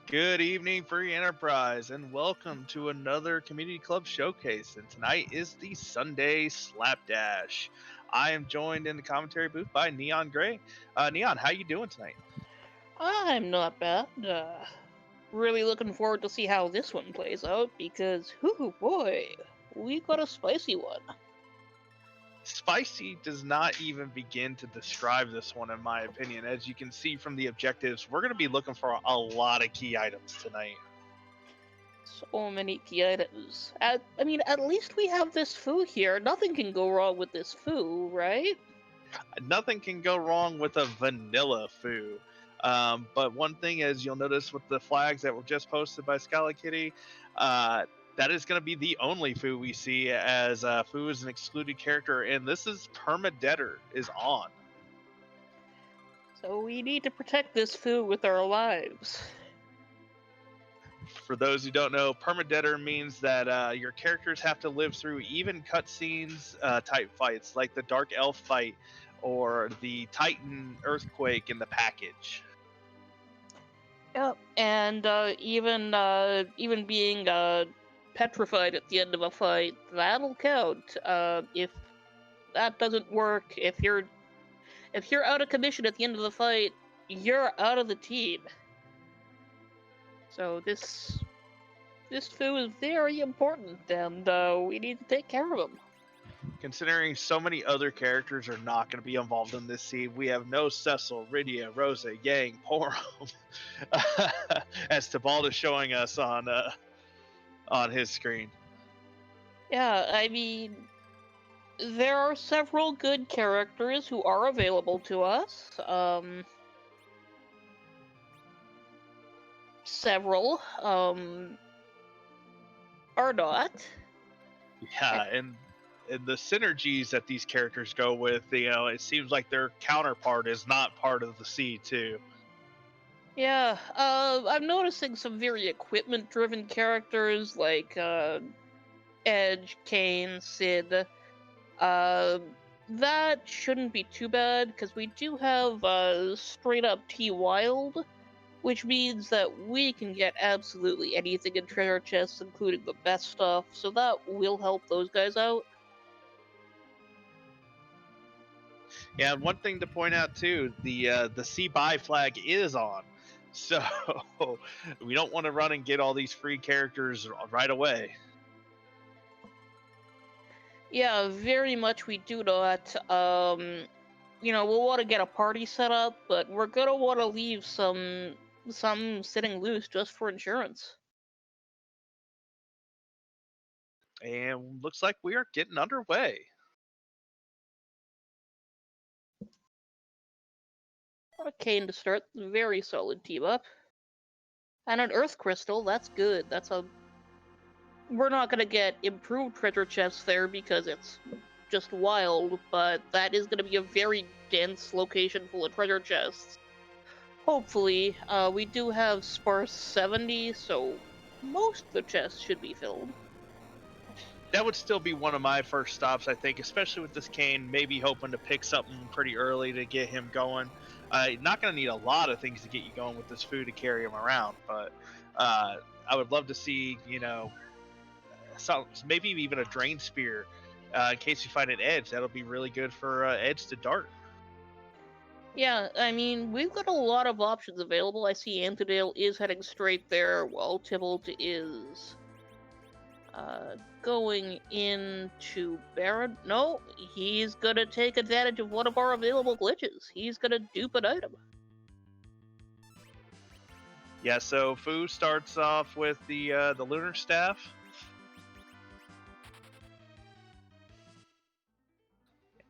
Good evening, Free Enterprise, and welcome to another Community Club Showcase. And tonight is the Sunday Slapdash. I am joined in the commentary booth by Neon Gray. Neon, how you doing tonight? I'm not bad. Really looking forward to see how this one plays out because, whoo boy, we got a spicy one. Spicy does not even begin to describe this one, in my opinion. As you can see from the objectives, we're going to be looking for a lot of key items tonight. So many key items. At least we have this foo here. Nothing can go wrong with this foo, right? Nothing can go wrong with a vanilla foo. But one thing, as you'll notice with the flags that were just posted by Skyla Kitty, that is going to be the only foo we see, as foo is an excluded character, and this is Permadeader is on. So we need to protect this foo with our lives. For those who don't know, Permadeader means that your characters have to live through even cutscenes type fights, like the Dark Elf fight or the Titan Earthquake in the package. Yep, and even being petrified at the end of a fight, that'll count. If that doesn't work, if you're out of commission at the end of the fight, you're out of the team. So this foo is very important, and we need to take care of him. Considering so many other characters are not going to be involved in this scene, we have no Cecil, Rydia, Rosa, Yang, Porom, as Tybalt is showing us on his screen. Yeah, I mean, there are several good characters who are available to us. Several are not. Yeah, and the synergies that these characters go with, it seems like their counterpart is not part of the sea too. Yeah, I'm noticing some very equipment-driven characters like Edge, Kane, Sid. That shouldn't be too bad because we do have straight-up T-Wild, which means that we can get absolutely anything in treasure chests, including the best stuff, so that will help those guys out. Yeah, and one thing to point out too, the sea buy flag is on, so we don't want to run and get all these free characters right away. Yeah, very much we do not. We'll want to get a party set up, but we're gonna want to leave some sitting loose just for insurance. And looks like we are getting underway. Kane to start, very solid team up. And an Earth Crystal, that's good. We're not gonna get improved treasure chests there because it's just wild, but that is gonna be a very dense location full of treasure chests. Hopefully, we do have sparse 70, so most of the chests should be filled. That would still be one of my first stops, I think, especially with this Kane, maybe hoping to pick something pretty early to get him going. Not going to need a lot of things to get you going with this food to carry him around, but I would love to see, maybe even a drain spear in case you find an edge. That'll be really good for edge to dart. Yeah, I mean, we've got a lot of options available. I see Antidale is heading straight there, while Tybalt is going into Baron. No, he's gonna take advantage of one of our available glitches. He's gonna dupe an item. Yeah, so Fu starts off with the lunar staff.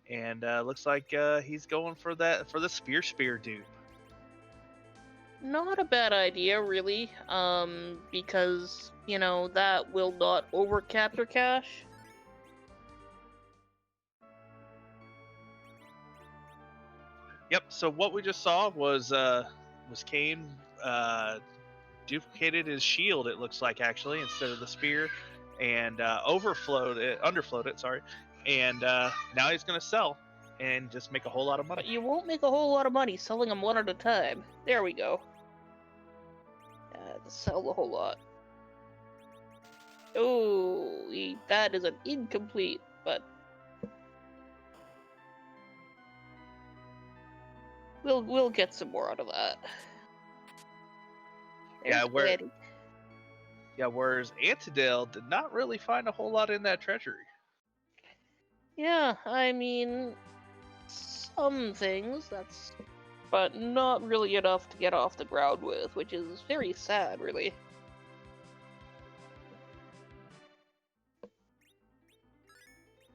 And looks like he's going for the spear dupe. Not a bad idea, really, because, that will not overcap your cash. Yep, so what we just saw was Kane duplicated his shield, it looks like, actually, instead of the spear, and underflowed it, sorry, and now he's going to sell and just make a whole lot of money. But you won't make a whole lot of money selling them one at a time. There we go. sell a whole lot. Oh, that is an incomplete, but we'll get some more out of that. Yeah, There's Eddie. whereas Antidale did not really find a whole lot in that treasury. Yeah, I mean, some things, but not really enough to get off the ground with, which is very sad, really.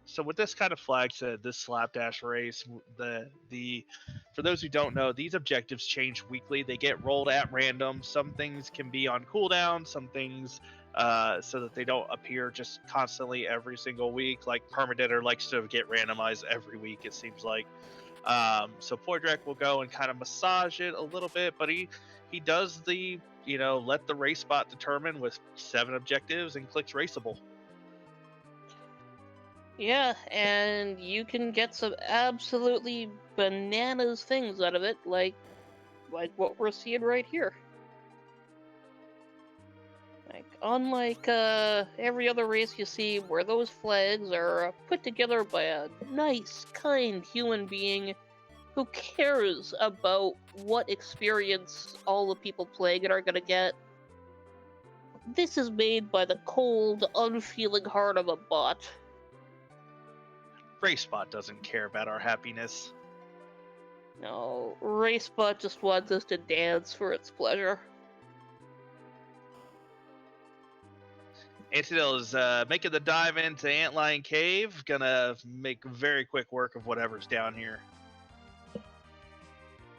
So with this kind of flag set, this Slapdash race, for those who don't know, these objectives change weekly. They get rolled at random. Some things can be on cooldown, some things so that they don't appear just constantly every single week. Like Permadeader likes to get randomized every week, it seems like. So Poydrek will go and kind of massage it a little bit, but he does the, let the race bot determine with 7 objectives and clicks raceable. Yeah, and you can get some absolutely bananas things out of it, like what we're seeing right here. Like, unlike every other race you see where those flags are put together by a nice, kind human being who cares about what experience all the people playing it are gonna get, this is made by the cold, unfeeling heart of a bot. RaceBot doesn't care about our happiness. No, RaceBot just wants us to dance for its pleasure. Antidale is making the dive into Antlion Cave. Gonna make very quick work of whatever's down here.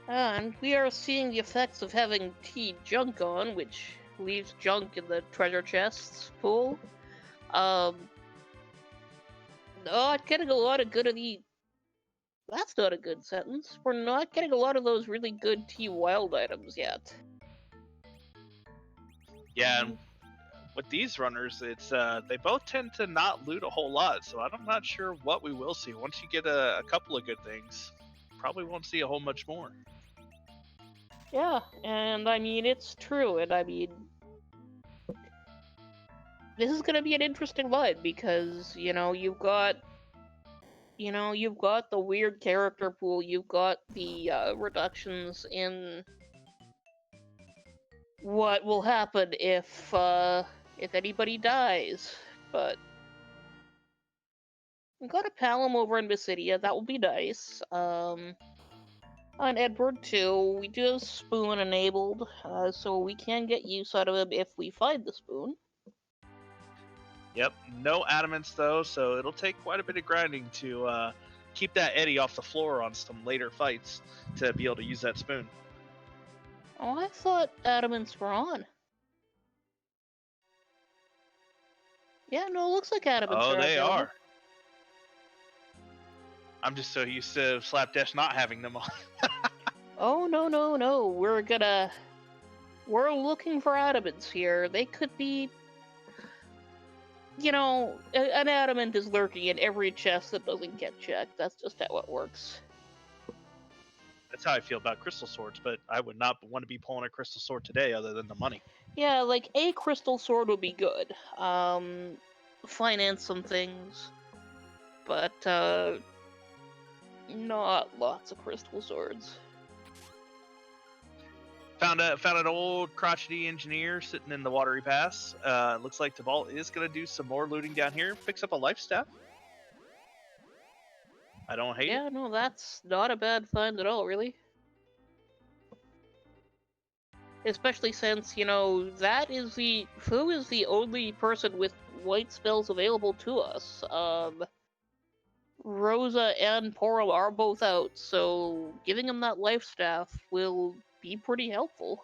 And we are seeing the effects of having T junk on, which leaves junk in the treasure chests pool. Not getting a lot of good of the... That's not a good sentence. We're not getting a lot of those really good T wild items yet. Yeah, and with these runners, it's they both tend to not loot a whole lot, so I'm not sure what we will see. Once you get a couple of good things, probably won't see a whole much more. Yeah, and I mean, it's true, and I mean, this is gonna be an interesting line, because, you've got the weird character pool, you've got the reductions in what will happen if anybody dies, but we've got a Palom over in Basidia, that will be nice. On Edward too, we do have Spoon enabled, so we can get use out of him if we find the Spoon. Yep, no adamants though, so it'll take quite a bit of grinding to keep that Eddie off the floor on some later fights to be able to use that Spoon. Oh, I thought adamants were on. Yeah, no, it looks like adamants are on. Oh, they are. I'm just so used to Slapdash not having them on. Oh, no. We're looking for adamants here. They could be... an adamant is lurking in every chest that doesn't get checked. That's just how it works. That's how I feel about crystal swords, but I would not want to be pulling a crystal sword today other than the money. Yeah, like, a crystal sword would be good. Finance some things. But, not lots of crystal swords. Found an old crotchety engineer sitting in the watery pass. Looks like Tybalt is going to do some more looting down here. Picks up a life staff. I don't hate it. Yeah, no, that's not a bad find at all, really. Especially since, that is Fu is the only person with white spells available to us. Rosa and Porum are both out, so giving him that life staff will be pretty helpful.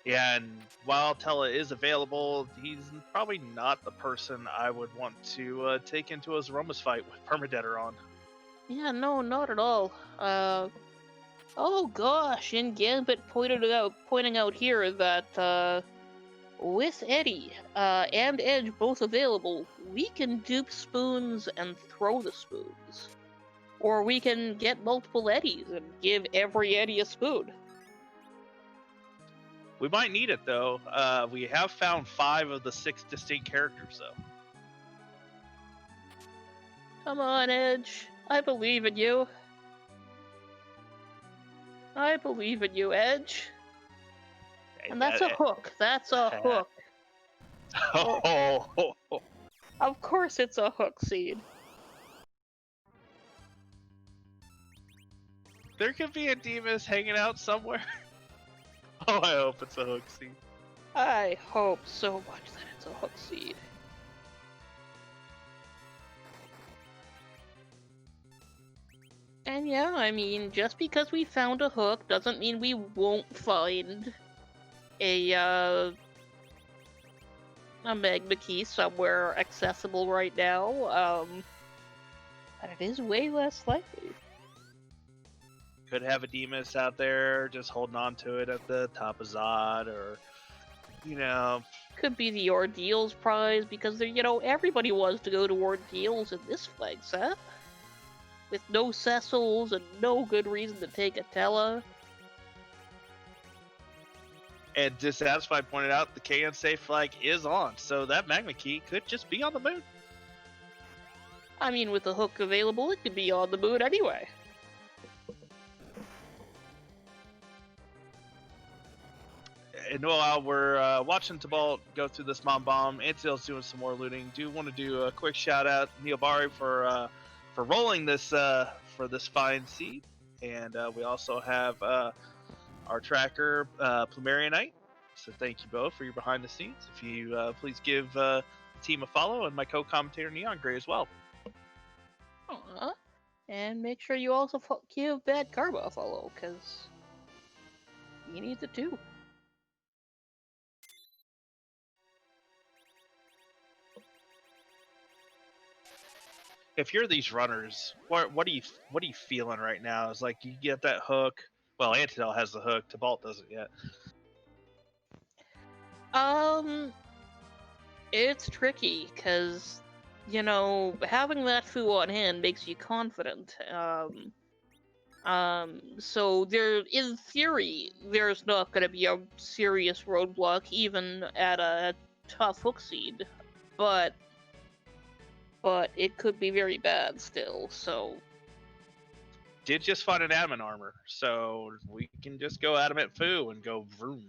Yeah, and while Tella is available, he's probably not the person I would want to take into a Zeroma's fight with Permadeader on. Yeah, no, not at all. Oh gosh, and Gambit pointing out here that with Eddie and Edge both available, we can dupe spoons and throw the spoons. Or we can get multiple Eddies and give every Eddie a spoon. We might need it though. We have found 5 of the 6 distinct characters though. Come on, Edge. I believe in you. I believe in you, Edge. And that's a hook. That's a hook. Oh. Of course it's a hook seed. There could be a Demus hanging out somewhere. Oh, I hope it's a hook seed. I hope so much that it's a hook seed. And yeah, I mean, just because we found a hook doesn't mean we won't find a magma key somewhere accessible right now. But it is way less likely. Could have a Demus out there just holding on to it at the top of Zod, or, you know. Could be the Ordeals prize, because, everybody wants to go to Ordeals in this flag set. With no Cecils and no good reason to take a Tella. And Dissatisfied pointed out the KN safe flag is on, so that magma key could just be on the moon. I mean, with the hook available, it could be on the moon anyway. And while we're watching Tybalt go through this Mom Bomb, Antil's doing some more looting. Do want to do a quick shout out Neil Bari for rolling this for this fine seed, and we also have our tracker Plumerionite. So thank you both for your behind the scenes. If you please give the team a follow, and my co-commentator Neon Gray as well. Aww. And make sure you also give Bad Karma a follow, because he needs it too. If you're these runners, what are you feeling right now? It's like you get that hook. Well, Antidel has the hook. Tybalt doesn't yet. It's tricky because having that foo on hand makes you confident. So in theory, there's not going to be a serious roadblock even at a tough hook seed, but it could be very bad still, so... Did just find an adamant armor, so we can just go adamant foo and go vroom.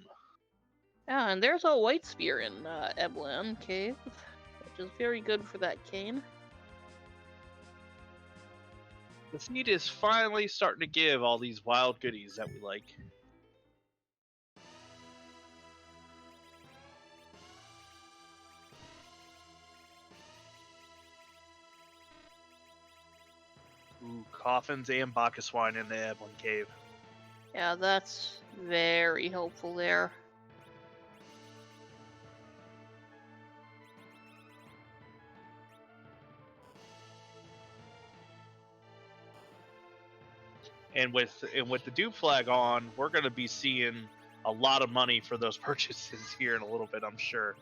Yeah, and there's a white spear in Eblan Cave, which is very good for that cane. The seed is finally starting to give all these wild goodies that we like. Ooh, coffins and Bacchus wine in the Eblan Cave. Yeah, that's very helpful there. And with the dupe flag on, we're going to be seeing a lot of money for those purchases here in a little bit, I'm sure.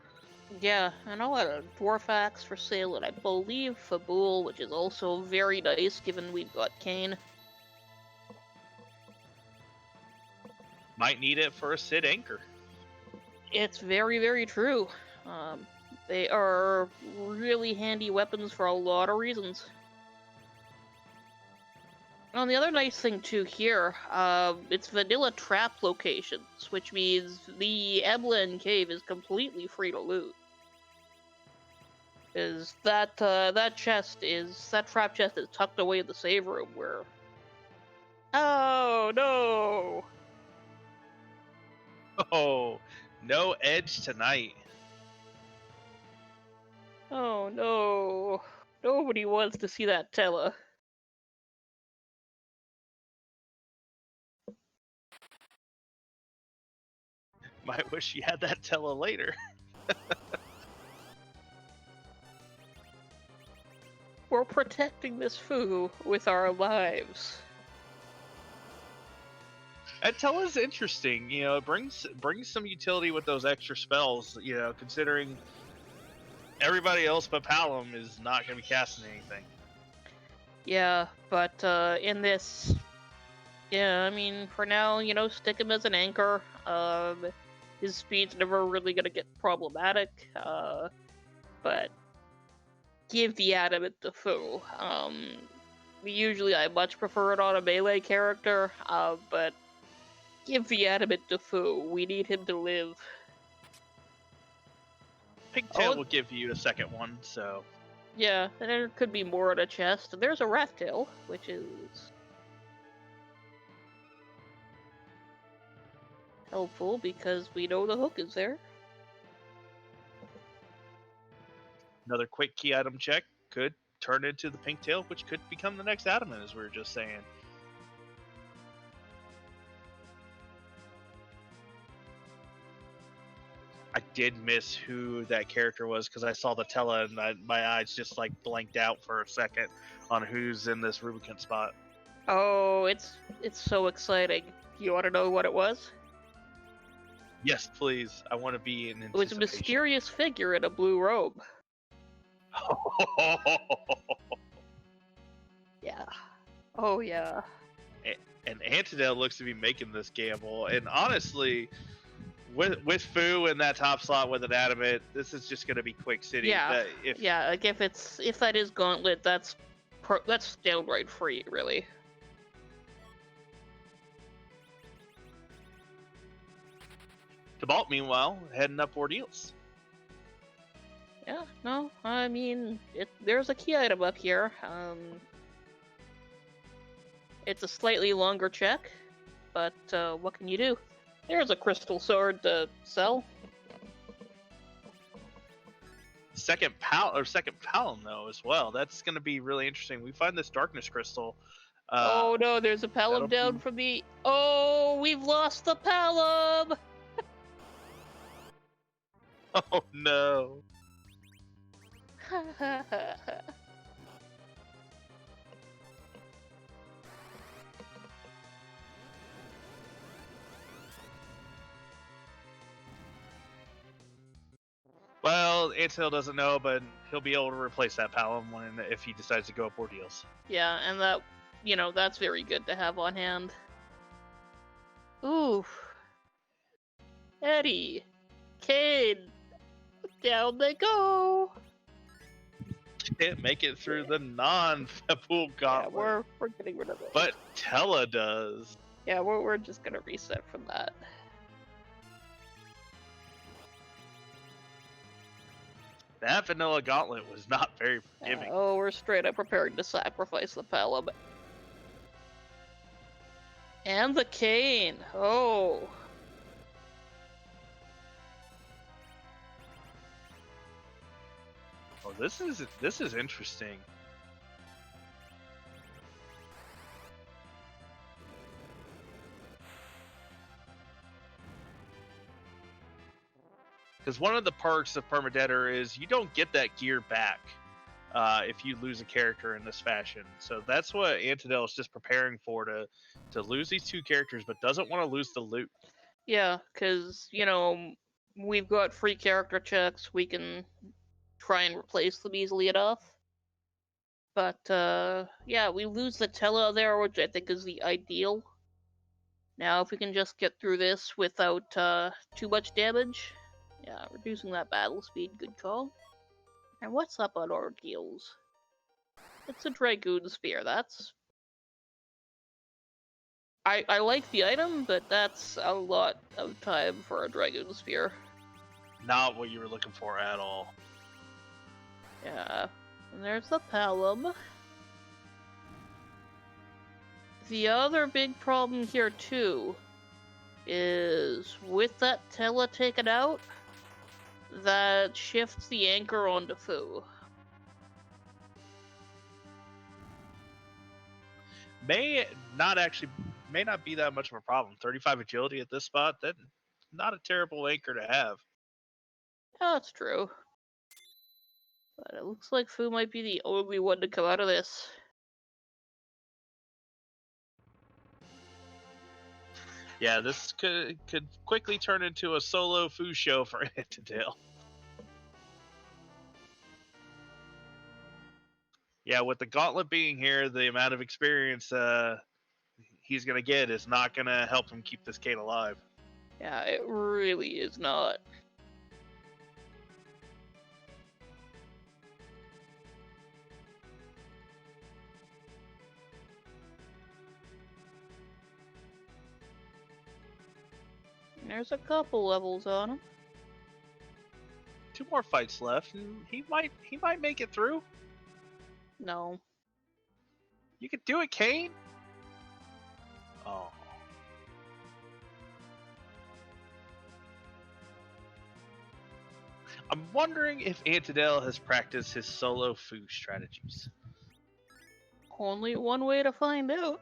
Yeah, and a lot of Dwarf Axe for sale, and I believe Fabul, which is also very nice given we've got Kane. Might need it for a Sid Anchor. It's very, very true. They are really handy weapons for a lot of reasons. And the other nice thing too here, it's vanilla trap locations, which means the Eblan Cave is completely free to loot. Is that trap chest is tucked away in the save room where... Oh no! Oh, no Edge tonight. Oh no! Nobody wants to see that Tella. Might wish you had that Tella later. We're protecting this foo with our lives. And Tella's interesting, it brings some utility with those extra spells, considering everybody else but Palom is not going to be casting anything. Yeah, but in this, yeah, I mean, for now, stick him as an anchor. his speed's never really gonna get problematic. But give the adamant to Fu. Usually I much prefer it on a melee character, but give the adamant to Fu. We need him to live. Pigtail will give you a second one, so... Yeah, there could be more in a chest. There's a rat tail, which is... helpful, because we know the hook is there. Another quick key item check could turn into the pink tail, which could become the next adamant, as we were just saying. I did miss who that character was because I saw the Tella and my eyes just like blanked out for a second on who's in this Rubicon spot. Oh, it's so exciting. You want to know what it was? Yes, please. I want to be in anticipation. It was a mysterious figure in a blue robe. Yeah. Oh, yeah. And Antidale looks to be making this gamble. And honestly, with Fu in that top slot with an adamant, this is just going to be quick city. Yeah. Yeah. Like if that is Gauntlet, that's downright free, really. Cabalt, meanwhile, heading up Ordeals. Yeah, no, I mean, there's a key item up here. It's a slightly longer check, but what can you do? There's a crystal sword to sell. Second Palom though as well. That's going to be really interesting. We find this darkness crystal. Oh no, there's a Palom down from the. Oh, we've lost the Palom. Oh no. Well, Antil doesn't know, but he'll be able to replace that Palom if he decides to go up Ordeals. Yeah, and that, that's very good to have on hand. Ooh. Eddie. Cade. Down they go. Can't make it through the non-pool gauntlet. Yeah, we're getting rid of it. But Tella does. Yeah, we're just gonna reset from that. That vanilla gauntlet was not very forgiving. Oh, we're straight up preparing to sacrifice the Palom. And the cane. Oh. Oh, this is interesting. Because one of the perks of Permadeader is you don't get that gear back if you lose a character in this fashion. So that's what Antidale is just preparing for, to lose these two characters, but doesn't want to lose the loot. Yeah, because, we've got free character checks. We can try and replace them easily enough. But, yeah, we lose the Tella there, which I think is the ideal. Now, if we can just get through this without too much damage... Yeah, reducing that battle speed, good call. And what's up on Ordeals? It's a Dragoon Spear, that's... I like the item, but that's a lot of time for a Dragoon Spear. Not what you were looking for at all. Yeah, and there's the Palom. The other big problem here, too, is with that Tella taken out, that shifts the anchor onto Fu. May not be that much of a problem. 35 agility at this spot, that's not a terrible anchor to have. Yeah, that's true. But it looks like Fu might be the only one to come out of this. Yeah, this could quickly turn into a solo Fu show for Antidale. Yeah, with the gauntlet being here, the amount of experience he's going to get is not going to help him keep this Kate alive. Yeah, it really is not. There's a couple levels on him. 2 more fights left, and he might make it through. No. You could do it, Kane. Oh. I'm wondering if Antidale has practiced his solo foo strategies. Only one way to find out.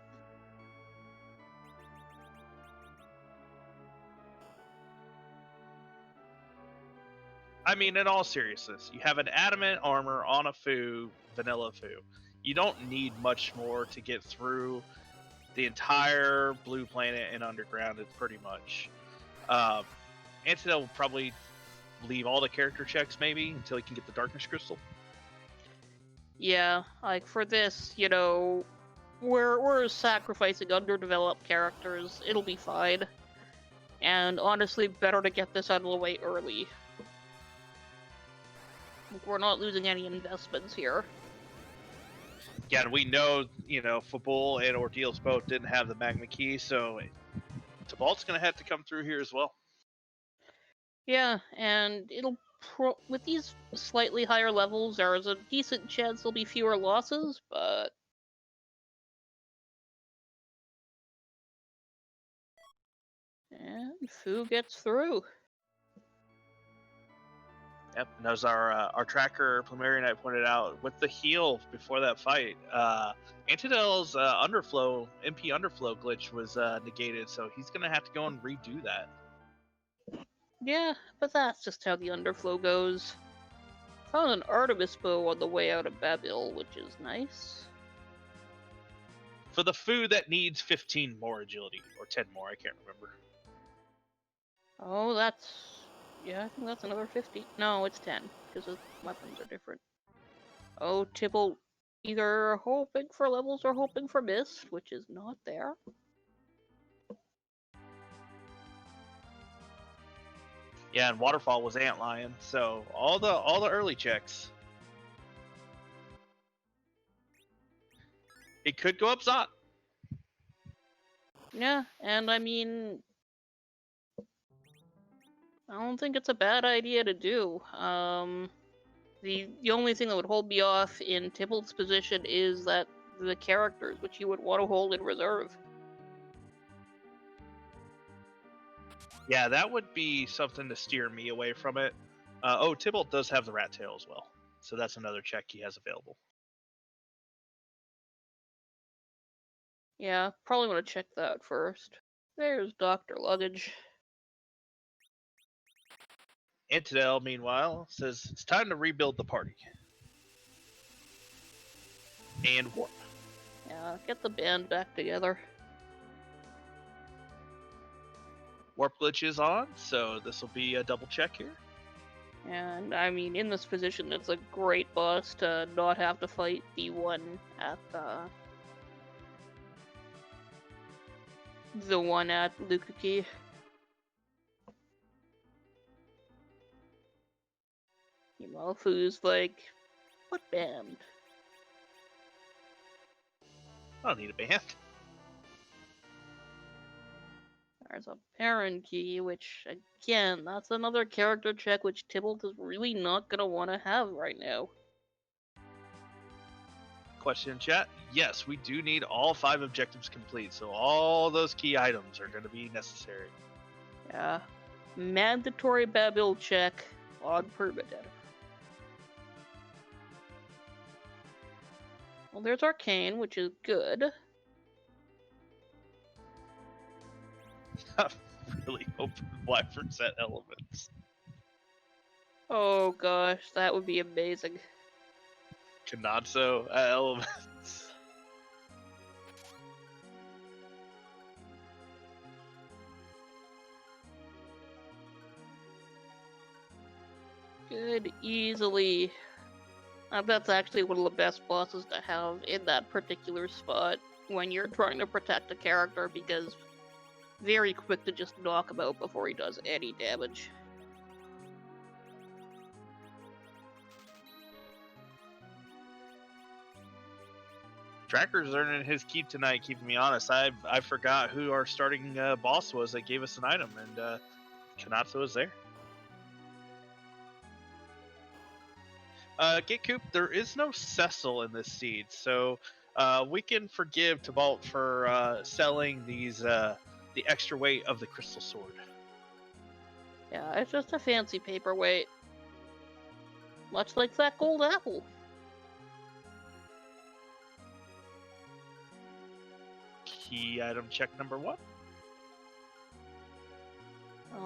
I mean, in all seriousness, you have an adamant armor on a foo, vanilla foo. You don't need much more to get through the entire blue planet and underground. It's pretty much. Antidale will probably leave all the character checks maybe until he can get the darkness crystal. Yeah, like for this, you know, we're sacrificing underdeveloped characters. It'll be fine. And honestly, better to get this out of the way early. We're not losing any investments here. Yeah, and we know, Football and Ordeals both didn't have the Magma Key, so Tibalt's going to have to come through here as well. Yeah, and it'll with these slightly higher levels, there is a decent chance there'll be fewer losses, but and Fu gets through. Yep, and as our tracker Plumeria Knight pointed out, with the heal before that fight, Antidale's MP underflow glitch was negated, so he's going to have to go and redo that. Yeah, but that's just how the underflow goes. Found an Artemis bow on the way out of Babil, which is nice. For the food that needs 15 more agility, or 10 more, I can't remember. Oh, yeah, I think that's another 50. No, it's 10, because the weapons are different. Oh, Tibble either hoping for levels or hoping for mist, which is not there. Yeah, and Waterfall was Antlion, so all the early checks. It could go up Zot. Yeah, and I mean, I don't think it's a bad idea to do. The only thing that would hold me off in Tibble's position is that the characters, which you would want to hold in reserve. Yeah, that would be something to steer me away from it. Tybalt does have the rat tail as well, so that's another check he has available. Yeah, probably want to check that first. There's Dr. Luggage. Antidale, meanwhile, says it's time to rebuild the party. And warp. Yeah, get the band back together. Warp glitch is on, so this will be a double check here. And I mean, in this position, it's a great boss to not have to fight the one at Lukaki. You know, Fu's like, what band? I don't need a band. There's a parent key, which, again, that's another character check which Tybalt is really not going to want to have right now. Question in chat. Yes, we do need all 5 objectives complete, so all those key items are going to be necessary. Yeah. Mandatory Babil check on Permadeath. Well, there's Arcane, which is good. I'm really hoping Wyvern set elements. Oh gosh, that would be amazing. Kanatsu elements. Good, easily. That's actually one of the best bosses to have in that particular spot when you're trying to protect a character, because very quick to just knock him out before he does any damage. Tracker's earning his keep tonight, keeping me honest. I forgot who our starting boss was that gave us an item, and Kanatsu was there. Get Coop, there is no Cecil in this seed, so we can forgive Tybalt for selling these the extra weight of the crystal sword. Yeah, it's just a fancy paperweight. Much like that gold apple. Key item check number 1.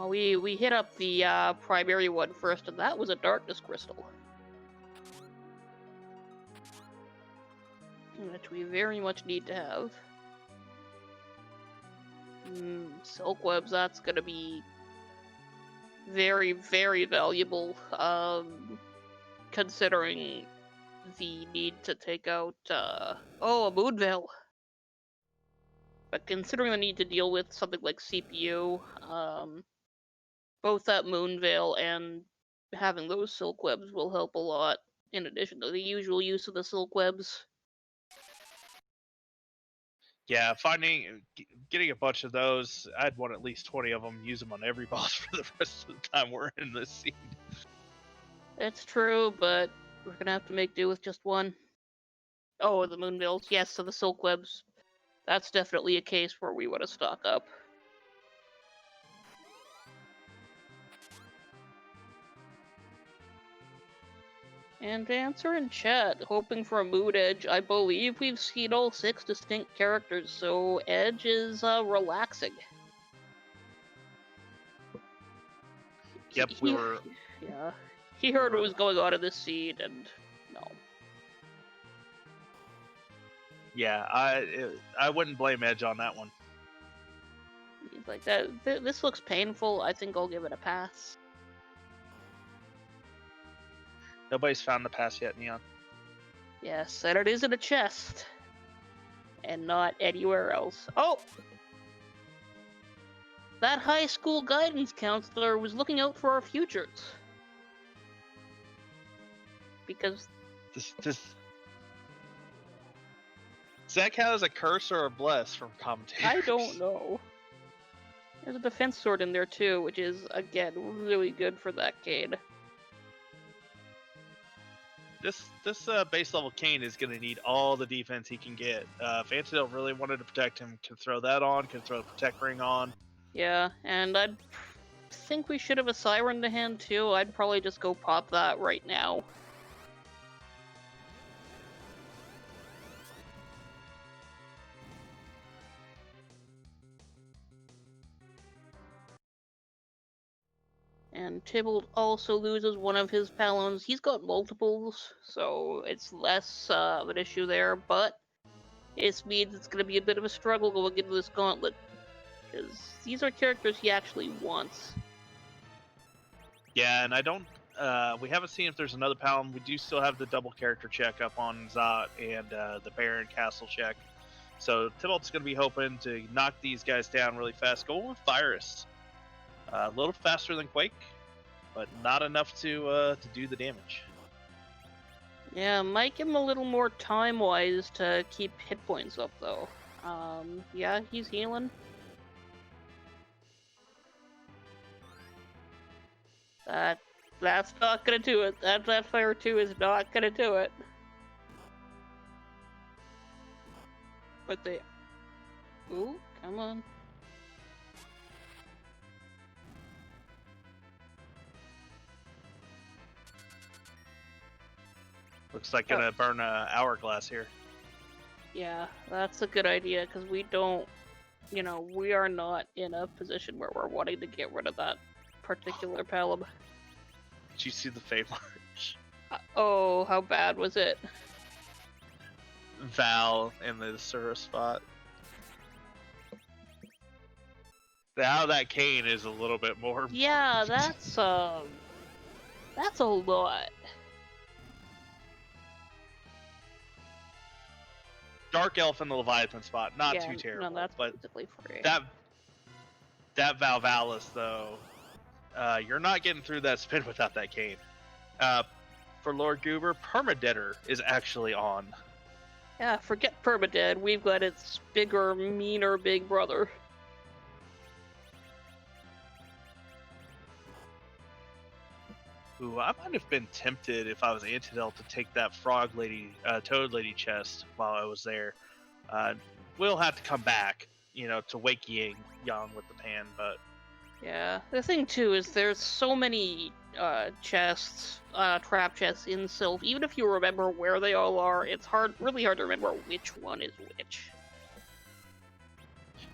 We hit up the primary one first, and that was a darkness crystal. Which we very much need to have. Silk webs, that's gonna be very, very valuable, considering the need to take out, a moon veil. But considering the need to deal with something like CPU, both that moon veil and having those silk webs will help a lot, in addition to the usual use of the silk webs. Yeah, getting a bunch of those, I'd want at least 20 of them, use them on every boss for the rest of the time we're in this scene. It's true, but we're gonna have to make do with just one. Oh, the moon veils, yes, so the silk webs. That's definitely a case where we want to stock up. And to answer in chat, hoping for a mood edge, I believe we've seen all 6 distinct characters, so edge is relaxing. Yep, we were... Yeah, he heard what was going on in this scene, and no. Yeah, I wouldn't blame Edge on that one. He's like, this looks painful, I think I'll give it a pass. Nobody's found the pass yet, Neon. Yes, and it is in a chest. And not anywhere else. Oh! That high school guidance counselor was looking out for our futures. Because... Does that count as a curse or a bless from commentators? I don't know. There's a defense sword in there too, which is, again, really good for that Cade. This base level Kane is going to need all the defense he can get. If Antidot really wanted to protect him, can throw that on, can throw the Protect Ring on. Yeah, and I think we should have a Siren to hand too. I'd probably just go pop that right now. And Tybalt also loses one of his Palons. He's got multiples, so it's less of an issue there, but it means it's going to be a bit of a struggle going into this gauntlet, because these are characters he actually wants. Yeah, and I don't... we haven't seen if there's another Palon. We do still have the double character check up on Zot and the Baron Castle check. So Tybalt's going to be hoping to knock these guys down really fast. Go with Virus. A little faster than Quake, but not enough to do the damage. Yeah, might give him a little more time-wise to keep hit points up, though. Yeah, he's healing. That's not gonna do it. That Fire 2 is not gonna do it. But they... Ooh, come on. Looks like gonna burn a hourglass here. Yeah, that's a good idea, because we don't... You know, we are not in a position where we're wanting to get rid of that particular Palom. Did you see the Fate March? Oh, how bad was it? Val in the Sura spot. Now that Kane is a little bit more... Yeah, that's a lot. Dark Elf in the Leviathan spot, not too terrible. No, that's but basically free. That Valvalis, though, you're not getting through that spin without that cane. For Lord Goober, Permadeader is actually on. Yeah, forget Permadead. We've got its bigger, meaner big brother. Ooh, I might have been tempted if I was Antidel to take that Toad Lady chest while I was there. We'll have to come back, to wake Yang with the pan, but... Yeah, the thing too is there's so many chests, trap chests in Sylph. Even if you remember where they all are, it's really hard to remember which one is which.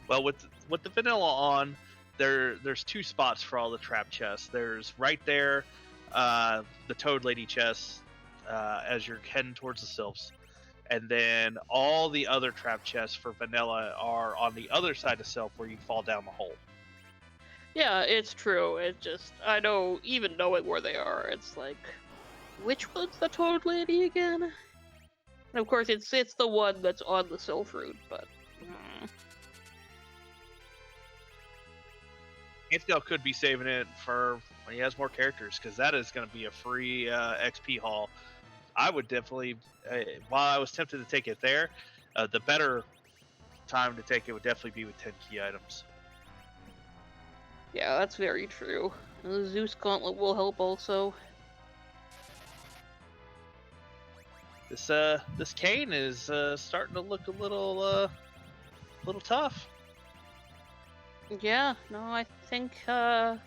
Well, with the vanilla on, there's 2 spots for all the trap chests. There's right there, the Toad Lady chest, as you're heading towards the Sylphs. And then all the other trap chests for vanilla are on the other side of Sylph where you fall down the hole. Yeah, it's true. It just, I know, even knowing where they are, it's like, which one's the Toad Lady again? And of course, it's the one that's on the Sylph route, but... Antidel could be saving it for when he has more characters, because that is going to be a free XP haul. I would definitely, while I was tempted to take it there, the better time to take it would definitely be with 10 key items. Yeah, that's very true. The Zeus Gauntlet will help also. This cane is starting to look a little tough. Yeah, no, I think we're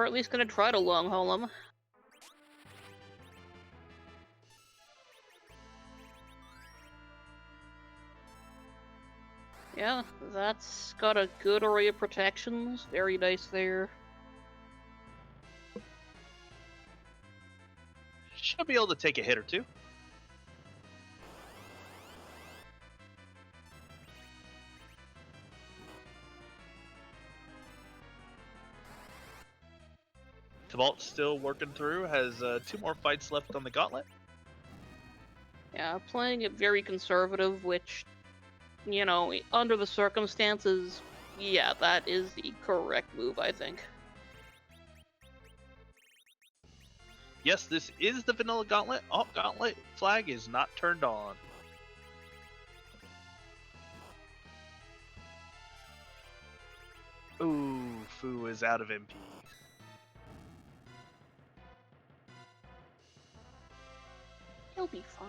at least gonna try to long haul him. Yeah, that's got a good array of protections. Very nice there. Should be able to take a hit or two. Tybalt still working through, has 2 more fights left on the gauntlet. Yeah, playing it very conservative, which, under the circumstances, yeah, that is the correct move, I think. Yes, this is the vanilla gauntlet. Oh, gauntlet flag is not turned on. Ooh, Fu is out of MP. He'll be fine.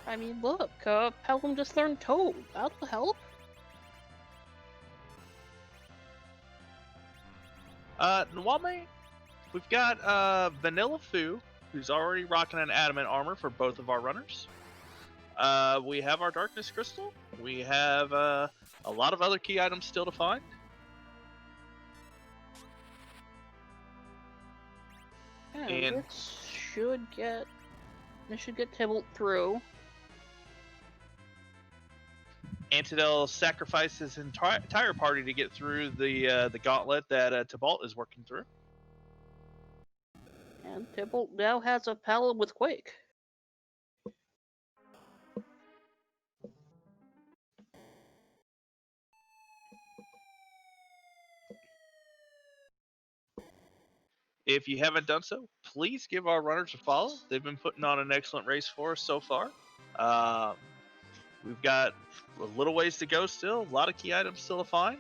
I mean, look, Pelham just learned Toad. That'll help. Nwame, we've got Vanilla Fu, who's already rocking an adamant armor for both of our runners. We have our Darkness Crystal. We have a lot of other key items still to find. Yeah, And this should get Tybalt through. Antidel sacrificed his entire party to get through the gauntlet that Tybalt is working through. And Tybalt now has a Paladin with Quake. If you haven't done so, please give our runners a follow. They've been putting on an excellent race for us so far. We've got a little ways to go still. A lot of key items still to find.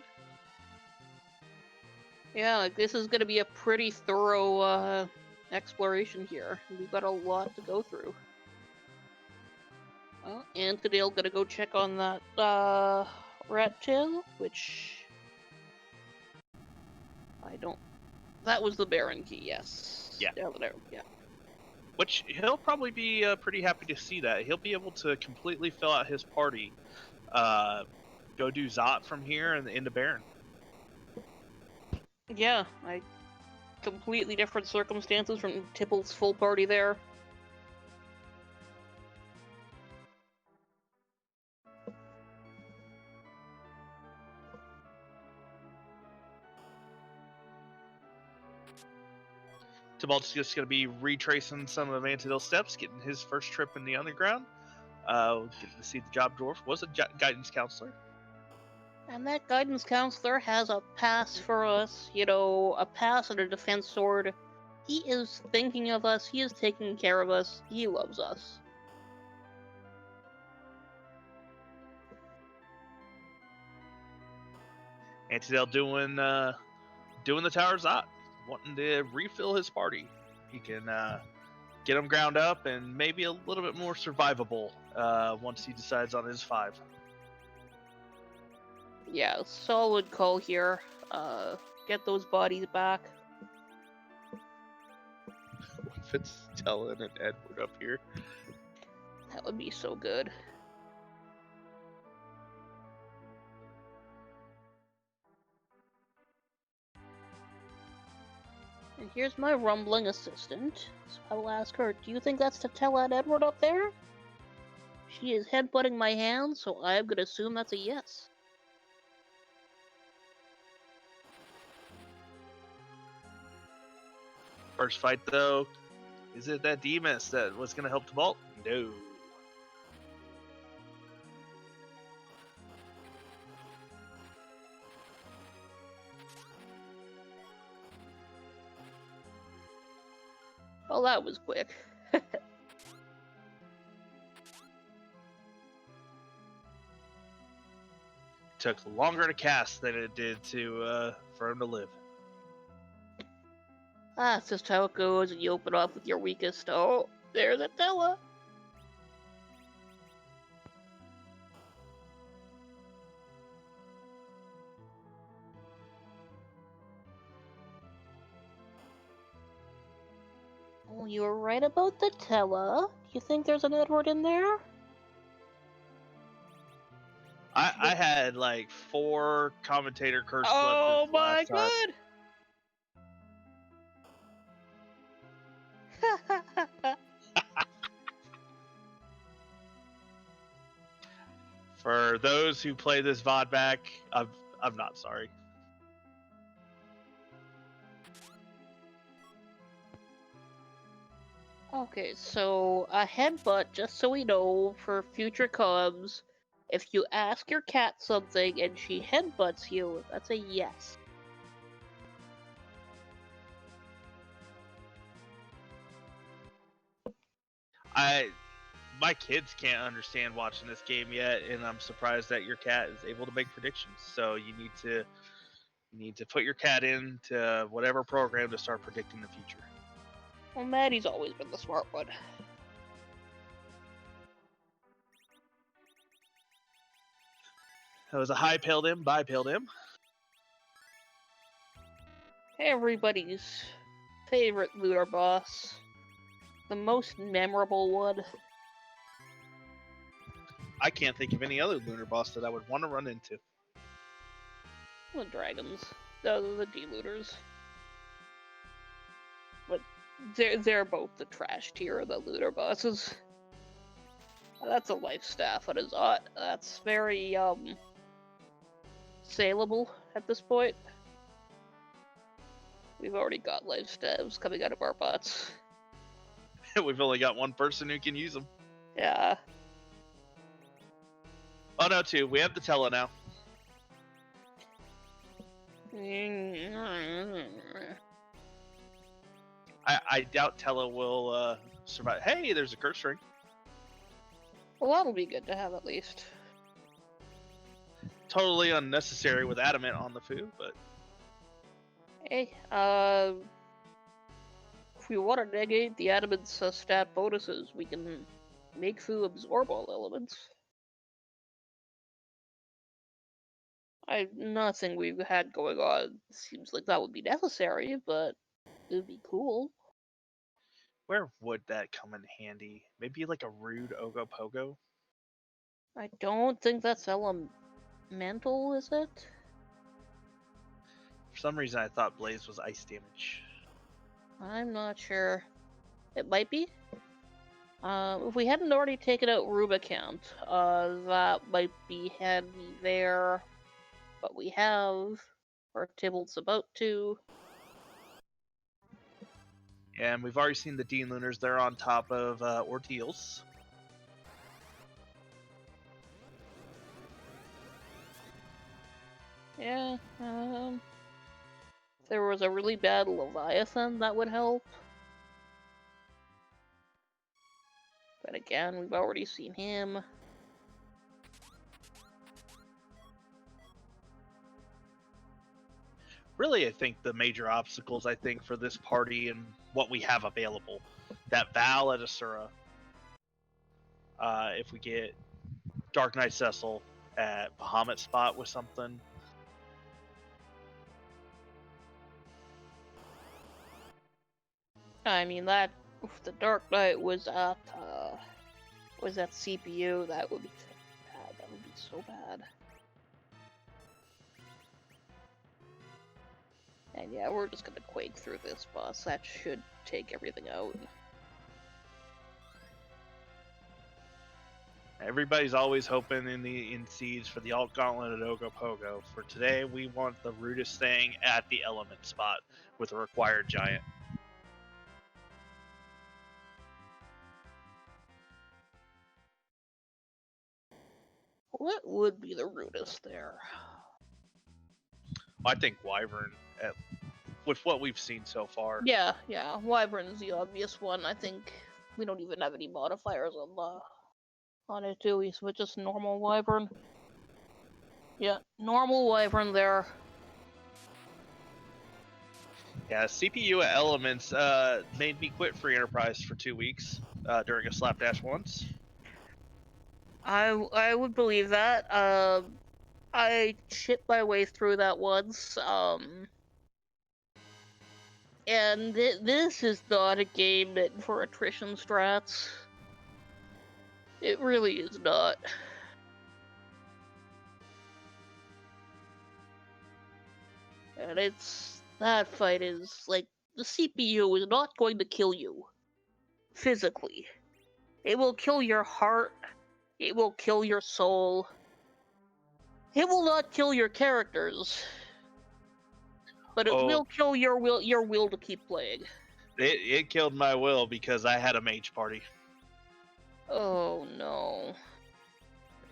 Yeah, like this is going to be a pretty thorough exploration here. We've got a lot to go through. Well, Antidale gonna go check on that rat tail, which I don't. That was the Baron key, yes. Yeah. Yeah. Which he'll probably be pretty happy to see that. He'll be able to completely fill out his party. Go do Zot from here and into Baron. Yeah, completely different circumstances from Tybalt's full party there. Tybalt's just going to be retracing some of Antidale's steps, getting his first trip in the underground. Get to see the job dwarf was a guidance counselor. And that guidance counselor has a pass for us, a pass and a defense sword. He is thinking of us, he is taking care of us, he loves us. Antidale doing the Tower's Ot, wanting to refill his party. He can get them ground up and maybe a little bit more survivable once he decides on his 5. Yeah, solid call here. Get those bodies back. If it's Tellan and Edward up here. That would be so good. And here's my rumbling assistant. So I will ask her, do you think that's Tatella and Edward up there? She is headbutting my hand, so I'm gonna assume that's a yes. First fight, though, is it that Demas that was going to help the vault? No. Well, that was quick. Took longer to cast than it did for him to live. That's just how it goes, and you open up with your weakest. Oh, there's Attila. Oh, you were right about the Tella. Do you think there's an Edward in there? I had like 4 commentator curse Oh blood my last time. god! For those who play this VOD back, I'm not sorry. Okay, so a headbutt, just so we know, for future cubs, if you ask your cat something and she headbutts you, that's a yes. My kids can't understand watching this game yet, and I'm surprised that your cat is able to make predictions. So you need to put your cat into whatever program to start predicting the future. Well, Maddie's always been the smart one. That was a high pilled him, by pilled him. Everybody's favorite looter boss. The most memorable one. I can't think of any other lunar boss that I would want to run into. The dragons. The D-looters. But they're both the trash tier of the looter bosses. That's a life staff on his Ot. That's very, saleable at this point. We've already got life staves coming out of our bots. We've only got one person who can use them. Yeah. Oh no, 2. We have the Tella now. I doubt Tella will survive. Hey, there's a curse ring. Well, that'll be good to have at least. Totally unnecessary with adamant on the foo, but Hey, if we want to negate the adamant's stat bonuses, we can make Fu absorb all elements. Nothing we've had going on seems like that would be necessary, but it would be cool. where would that come in handy? Maybe like a rude Ogopogo? I don't think that's elemental, is it? For some reason I thought Blaze was ice damage. I'm not sure. It might be. If we hadn't already taken out Rubicount, that might be handy there. But we have, or Tybalt's about to. And we've already seen the Dean Lunars. They're on top of Ordeals. Yeah, if there was a really bad Leviathan, that would help. But again, we've already seen him. Really, I think the major obstacles for this party and what we have available, that Val at Asura. If we get Dark Knight Cecil at Bahamut spot with something. I mean, that if the Dark Knight was at CPU, that would be bad. That would be so bad. And yeah, we're just gonna quake through this boss. That should take everything out. Everybody's always hoping in Siege for the Alt Gauntlet at Ogopogo. For today, we want the rudest thing at the Element spot with a required giant. What would be the rudest there? I think Wyvern, with what we've seen so far. Yeah, Wyvern's the obvious one. I think we don't even have any modifiers on it, do we? So it's just normal Wyvern. Yeah, normal Wyvern there. Yeah, CPU at Elements made me quit Free Enterprise for 2 weeks during a Slapdash once. I would believe that. I chipped my way through that once. And this is not a game meant for attrition strats. It really is not. And that fight is like, the CPU is not going to kill you physically. It will kill your heart. It will kill your soul. It will not kill your characters, but it will kill your will to keep playing. It killed my will because I had a mage party. Oh no.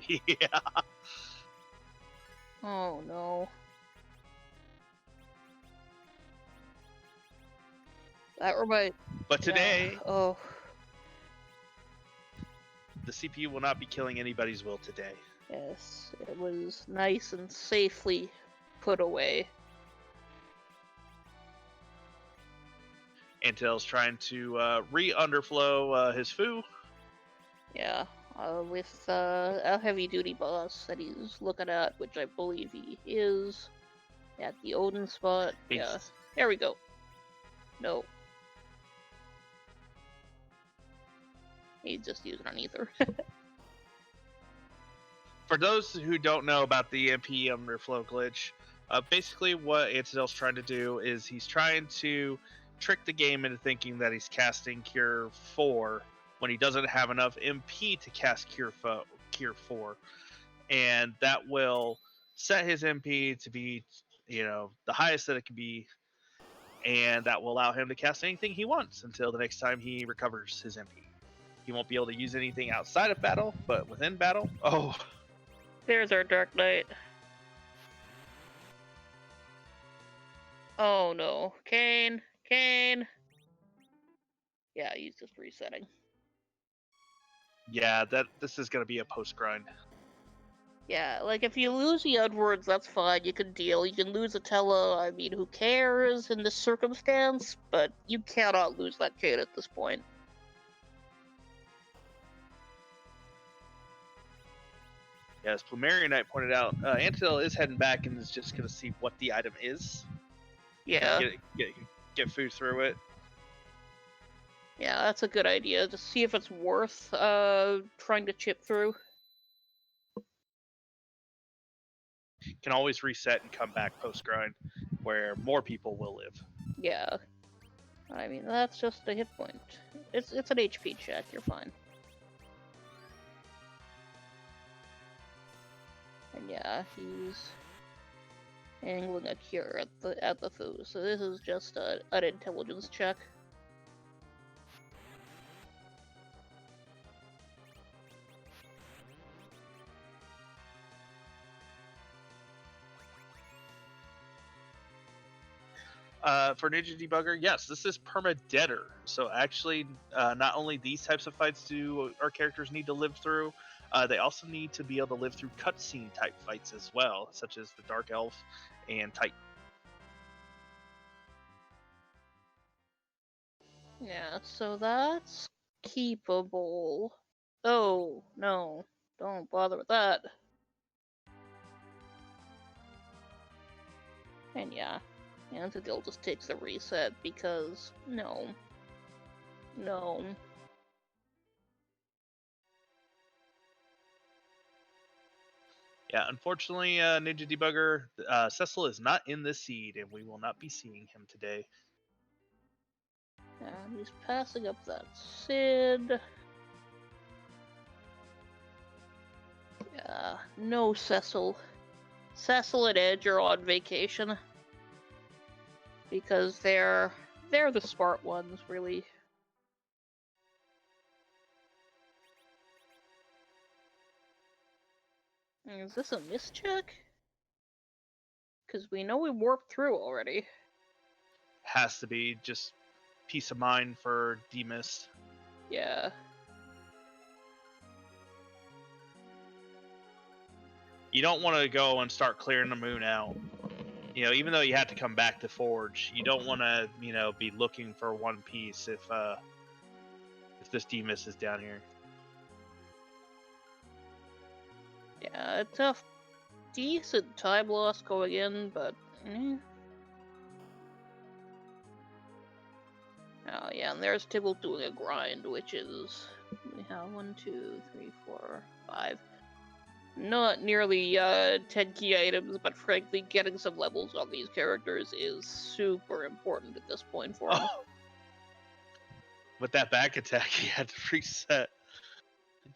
Yeah. Oh no. That reminds. But today, oh, the CPU will not be killing anybody's will today. yes, it was nice and safely put away. Antel's trying to re-underflow his foo. Yeah, with a heavy-duty boss that he's looking at, which I believe he is, at the Odin spot. Yeah, there we go. No. He's just using an ether. For those who don't know about the MP underflow glitch, basically what Antel's trying to do is he's trying to trick the game into thinking that he's casting Cure 4 when he doesn't have enough MP to cast Cure 4. And that will set his MP to be, the highest that it can be, and that will allow him to cast anything he wants until the next time he recovers his MP. He won't be able to use anything outside of battle, but within battle, there's our Dark Knight. Oh no. Kane! Yeah, he's just resetting. Yeah, this is going to be a post-grind. Yeah, like if you lose the Edwards, that's fine, you can deal. You can lose Atella, I mean, who cares in this circumstance? But you cannot lose that Kane at this point. Yeah, as Plumerian Knight pointed out, Antil is heading back and is just going to see what the item is. Yeah. Get food through it. Yeah, that's a good idea. Just see if it's worth trying to chip through. Can always reset and come back post-grind, where more people will live. Yeah. I mean, that's just a hit point. It's an HP check, you're fine. And yeah, he's angling a cure at the food, so this is just an intelligence check. For Ninja Debugger, yes, this is permadeader. So actually, not only these types of fights do our characters need to live through, they also need to be able to live through cutscene type fights as well, such as the Dark Elf and Titan. Yeah, so that's keepable. Oh, no. Don't bother with that. And yeah, Antidil just takes the reset because no. No. Yeah, unfortunately, Ninja Debugger, Cecil is not in this seed, and we will not be seeing him today. And he's passing up that Sid. Yeah, no Cecil. Cecil and Edge are on vacation. Because they're the smart ones, really. Is this a mischeck? Because we know we warped through already. Has to be just peace of mind for Demist. Yeah. You don't want to go and start clearing the moon out. You know, even though you have to come back to Forge, you don't want to, be looking for one piece if this Demist is down here. Yeah, a tough, decent time loss going in, but Oh yeah, and there's Tibble doing a grind, which is we have 1, 2, 3, 4, 5. Not nearly 10 key items, but frankly, getting some levels on these characters is super important at this point for him. Oh. With that back attack, he had to reset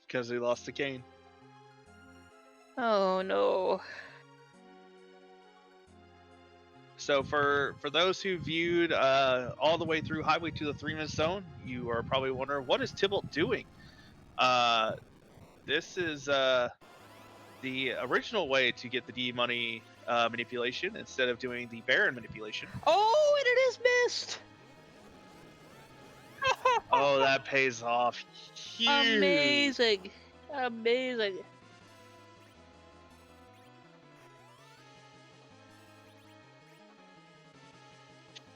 because he lost the cane. Oh no. So for those who viewed all the way through Highway to the 3-minute zone, you are probably wondering, what is Tybalt doing? This is the original way to get the D money manipulation instead of doing the Baron manipulation. Oh, and it is missed! Oh, that pays off. Huge. Amazing! Amazing.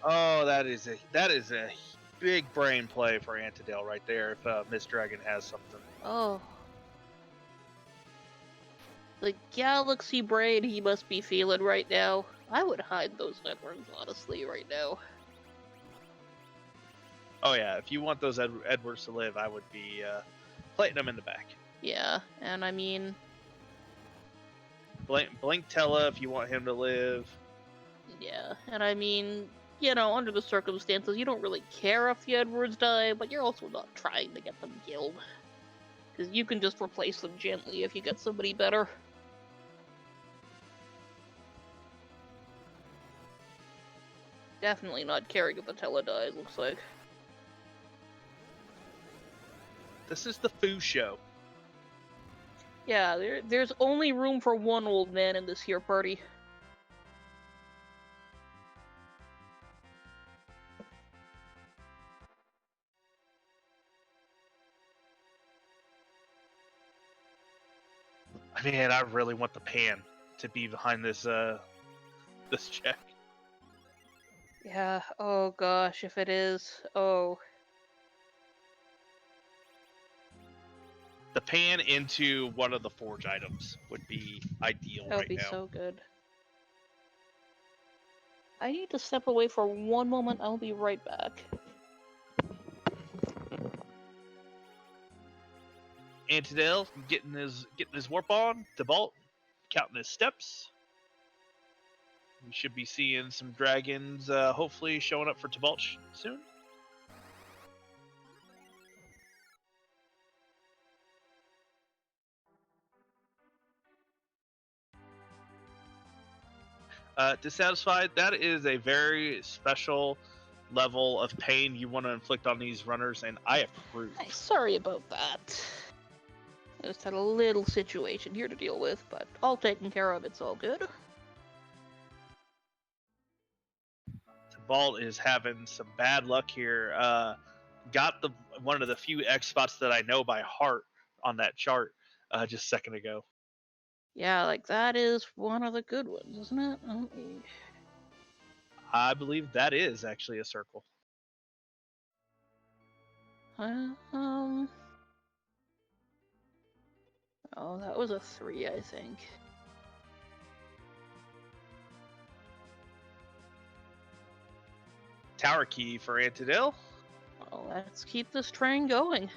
Oh, that is a big brain play for Antidale right there. If Miss Dragon has something. Oh. The galaxy brain he must be feeling right now. I would hide those networks, honestly, right now. Oh yeah, if you want those Edwards to live, I would be planting them in the back. Yeah, and I mean... Blink Tella if you want him to live. Yeah, and I mean, under the circumstances, you don't really care if the Edwards die, but you're also not trying to get them killed. Because you can just replace them gently if you get somebody better. Definitely not caring if the Tella dies, looks like. This is the Foo show. Yeah, there's only room for one old man in this here party. Man, I really want the pan to be behind this this check. Yeah, oh gosh, if it is, oh. The pan into one of the Forge items would be ideal right now. That would be so good. I need to step away for one moment, I'll be right back. Antidale getting his warp on, Tybalt counting his steps. We should be seeing some dragons hopefully showing up for Tybalt soon. Dissatisfied, that is a very special level of pain you want to inflict on these runners, and I approve. Sorry about that. I just had a little situation here to deal with, but all taken care of, it's all good. Vault is having some bad luck here. Got the one of the few X spots that I know by heart on that chart just a second ago. Yeah, like that is one of the good ones, isn't it? I believe that is actually a circle. Oh, that was a 3, I think. Tower key for Antidil. Well, let's keep this train going.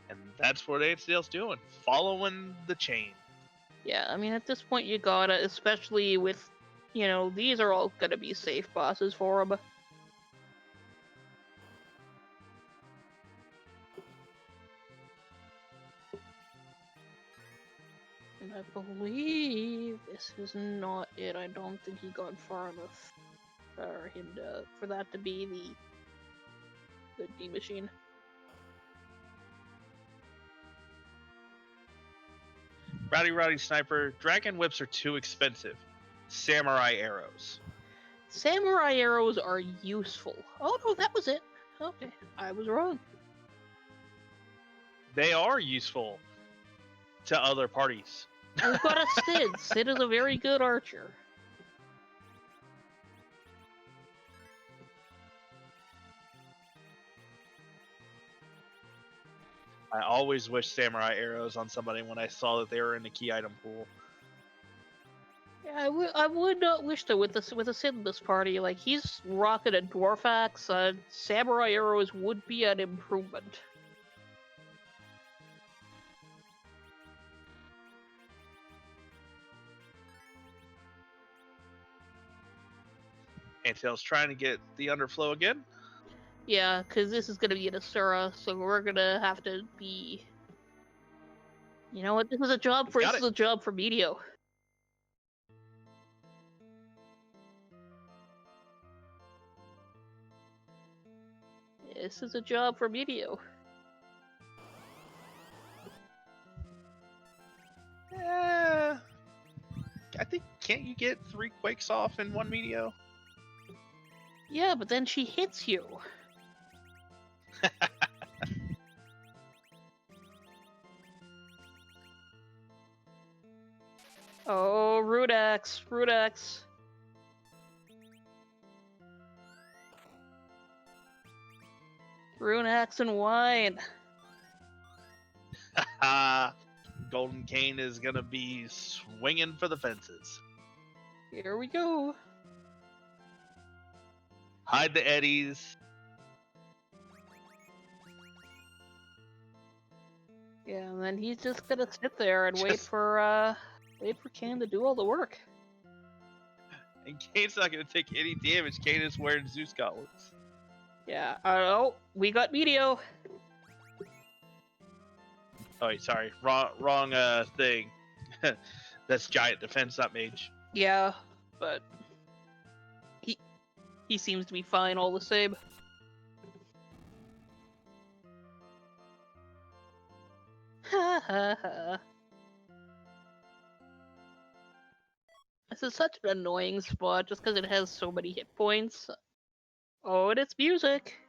And that's what Antidil's doing, following the chain. Yeah, I mean, at this point you gotta, especially with, these are all gonna be safe bosses for him. And I believe this is not it. I don't think he got far enough for that to be the D machine. Rowdy Sniper, Dragon Whips are too expensive. Samurai Arrows. Samurai arrows are useful. Oh no, that was it. Okay, I was wrong. They are useful to other parties. We've got a Sid. Sid is a very good archer. I always wish Samurai Arrows on somebody when I saw that they were in the key item pool. Yeah, I would not wish to with a Sid in this party. Like, he's rocking a dwarf axe. Samurai arrows would be an improvement. Antidil's trying to get the underflow again. Yeah, because this is going to be an Asura, so we're going to have to be... You know what? This is a job for Medio. This is a job for Medio. I think, can't you get 3 quakes off in one Medio? Yeah, but then she hits you. Oh, Rudex. Rune axe and wine. Golden Cane is gonna be swinging for the fences. Here we go. Hide the eddies. Yeah, and then he's just gonna sit there and wait for Kane to do all the work. And Kane's not gonna take any damage. Kane is wearing Zeus gauntlets. Yeah. Oh, we got Medio. Oh, wait, sorry. Wrong thing. That's giant defense, not mage. Yeah, but he seems to be fine all the same. Ha ha ha. This is such an annoying spot just because it has so many hit points. Oh, and it's music.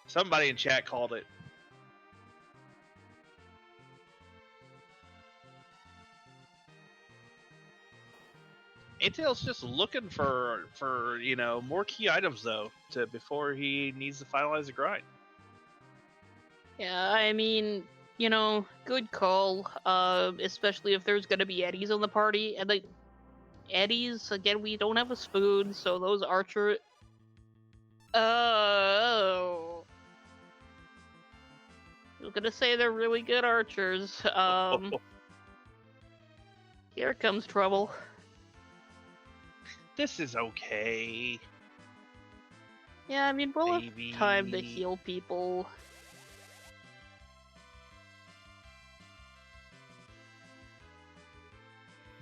Somebody in chat called it. Intel's just looking for more key items though before he needs to finalize the grind. Yeah, I mean, good call. Especially if there's gonna be eddies on the party, and the eddies again, we don't have a spoon, so those archer. Oh, I was gonna say they're really good archers. Here comes trouble. This is okay. Yeah, I mean, we'll have time to heal people.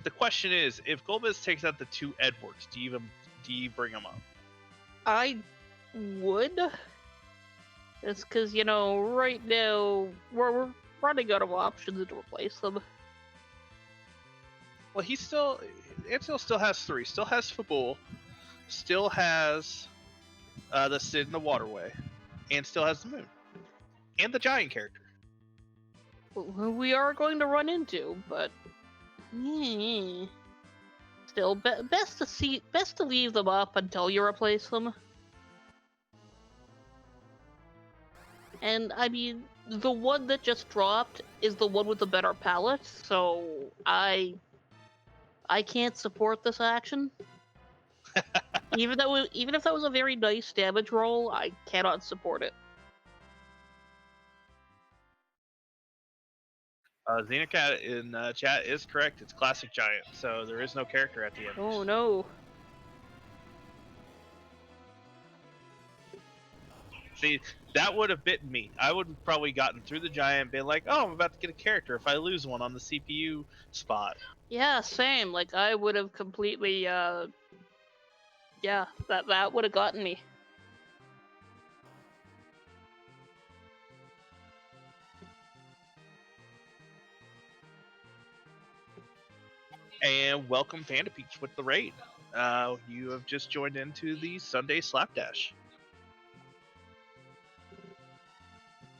The question is, if Golbez takes out the 2 Edwards, do you bring them up? I would. It's because, right now, we're running out of options to replace them. Well, Antil still has 3. Still has Fabul, still has the Sid in the Waterway, and still has the Moon, and the Giant character. Who we are going to run into, but still, best to leave them up until you replace them. And I mean, the one that just dropped is the one with the better palette, so I can't support this action. even if that was a very nice damage roll, I cannot support it. Xenocat in chat is correct. It's Classic Giant, so there is no character at the end. Oh no. See, that would have bitten me. I would have probably gotten through the Giant and been like, oh, I'm about to get a character if I lose one on the CPU spot. Yeah, same. Like, I would have completely, yeah, that would have gotten me. And welcome Panda Peach with the raid. You have just joined into the Sunday Slapdash.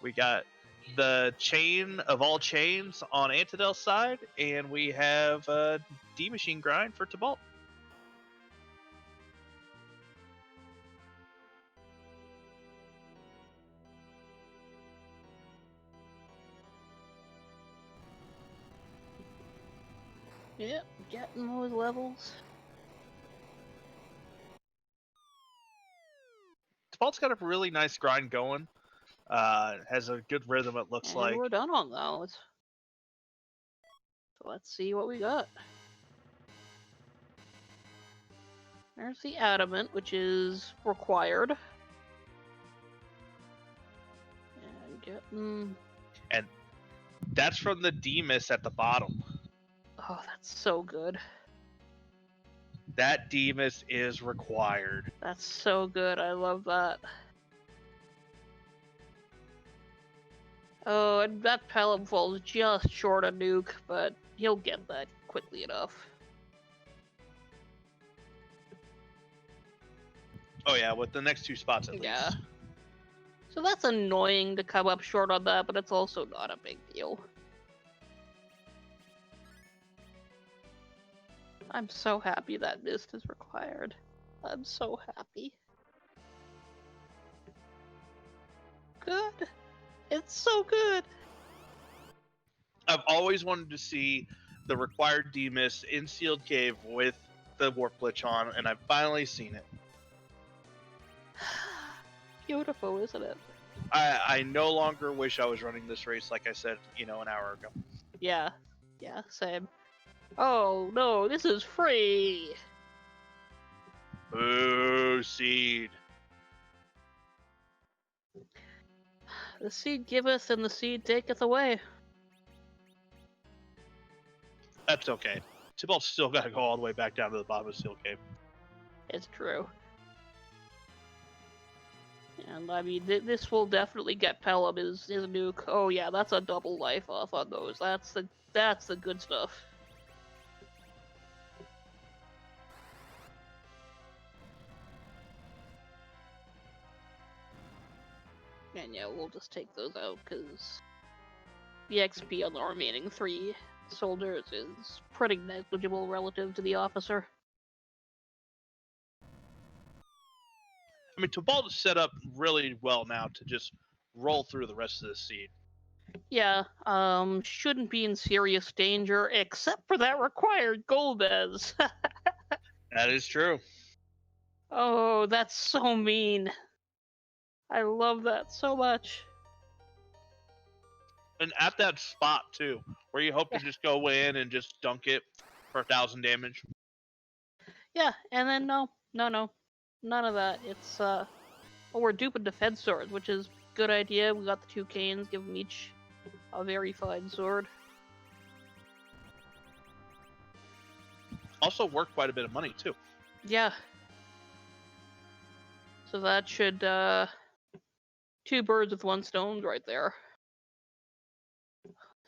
We got the chain of all chains on Antidel's side, and we have D-Machine Grind for Tybalt. Yep, getting those levels. Tybalt's got a really nice grind going. Has a good rhythm, it looks And like. we're done on those. So let's see what we got. There's the adamant, which is required. And getting... And that's from the Demus at the bottom. Oh, that's so good. That Demus is required. That's so good. I love that. Oh, and that Pelham falls just short of nuke, but he'll get that quickly enough. Oh yeah, with the next 2 spots at least. Yeah. So that's annoying to come up short on that, but it's also not a big deal. I'm so happy that mist is required. I'm so happy. Good. It's so good. I've always wanted to see the required Demus in Sealed Cave with the Warp Glitch on, and I've finally seen it. Beautiful, isn't it? I no longer wish I was running this race like I said, an hour ago. Yeah. Yeah, same. Oh, no, this is free! Boo, Seed. The seed giveth and the seed taketh away. That's okay. Tybalt's still got to go all the way back down to the bottom of Sealed Cave. It's true. And I mean, this will definitely get Pelham his nuke. Oh yeah, that's a double life off on those. That's the good stuff. And yeah, we'll just take those out because the XP on the remaining 3 soldiers is pretty negligible relative to the officer. I mean, Tybalt is set up really well now to just roll through the rest of the seed. Yeah, shouldn't be in serious danger except for that required Golbez. That is true. Oh, that's so mean. I love that so much. And at that spot, too, where you hope to just go in and just dunk it for 1,000 damage. Yeah, and then no. None of that. It's, oh, we're duping defense swords, which is a good idea. We got the 2 canes, give them each a very fine sword. Also worth quite a bit of money, too. Yeah. So that should, 2 birds with 1 stone right there.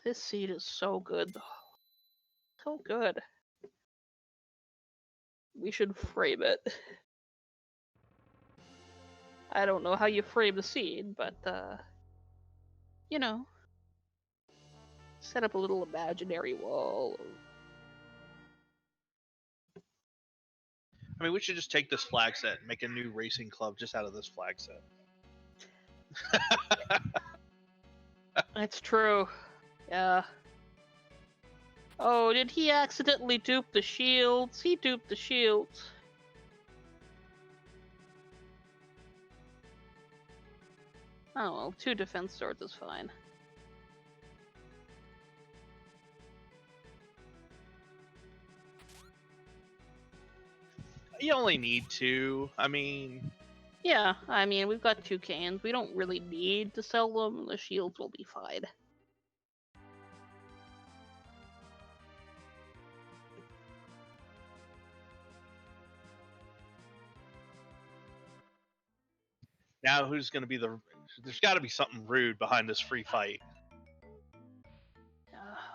This seed is so good, though. So good. We should frame it. I don't know how you frame the seed, but, you know, set up a little imaginary wall. I mean, we should just take this flag set and make a new racing club just out of this flag set. That's true. Yeah. Oh, did he accidentally dupe the shields? He duped the shields. Oh well, 2 defense swords is fine. You only need 2. I mean... Yeah, I mean, we've got 2 cans. We don't really need to sell them. The shields will be fine. Now who's going to be the... There's got to be something rude behind this free fight.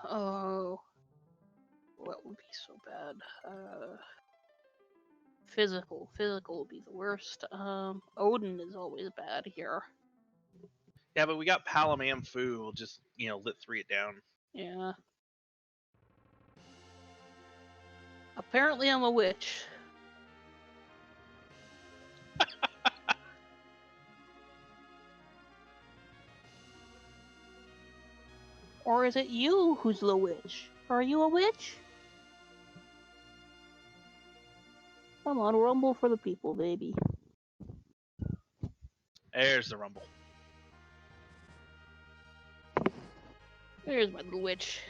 Oh. What would be so bad? Physical. Physical would be the worst. Odin is always bad here. Yeah, but we got Palamam Fu. We'll just, lit 3 it down. Yeah. Apparently I'm a witch. Or is it you who's the witch? Are you a witch? Come on, rumble for the people, baby. There's the rumble. There's my little witch.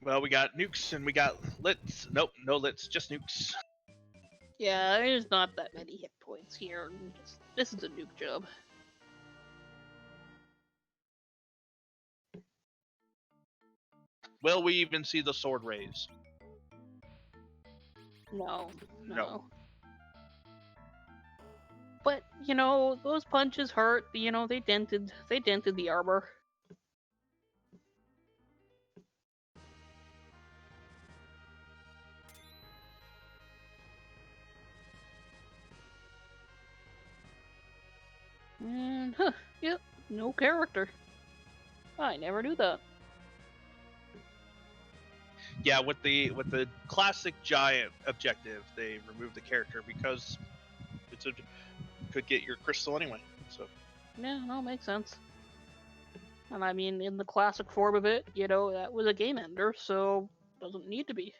Well, we got nukes and we got lits. Nope, no lits, just nukes. Yeah, there's not that many hit points here. This is a nuke job. Will we even see the sword raise? No. No. But, those punches hurt. They dented the armor. And, yep, no character. I never knew that. Yeah, with the classic giant objective, they removed the character because could get your crystal anyway. So Yeah, no, makes sense. And I mean, in the classic form of it, that was a game ender, so doesn't need to be.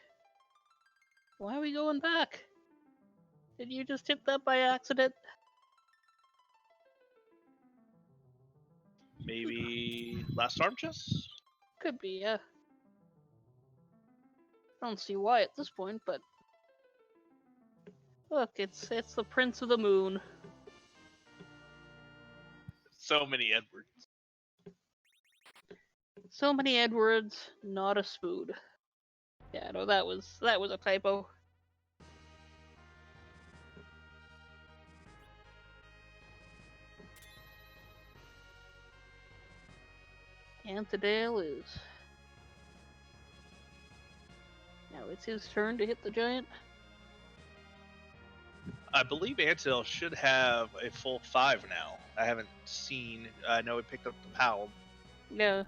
Why are we going back? Did you just hit that by accident? maybe last arm chest? Could be, yeah. I don't see why at this point, but look, it's the Prince of the Moon. So many Edwards. So many Edwards, not a spoon. Yeah, no, that was a typo. Anthedale is... Now it's his turn to hit the giant. I believe Antil should have a full 5 now. I haven't seen. I know he picked up the PAL. Yeah.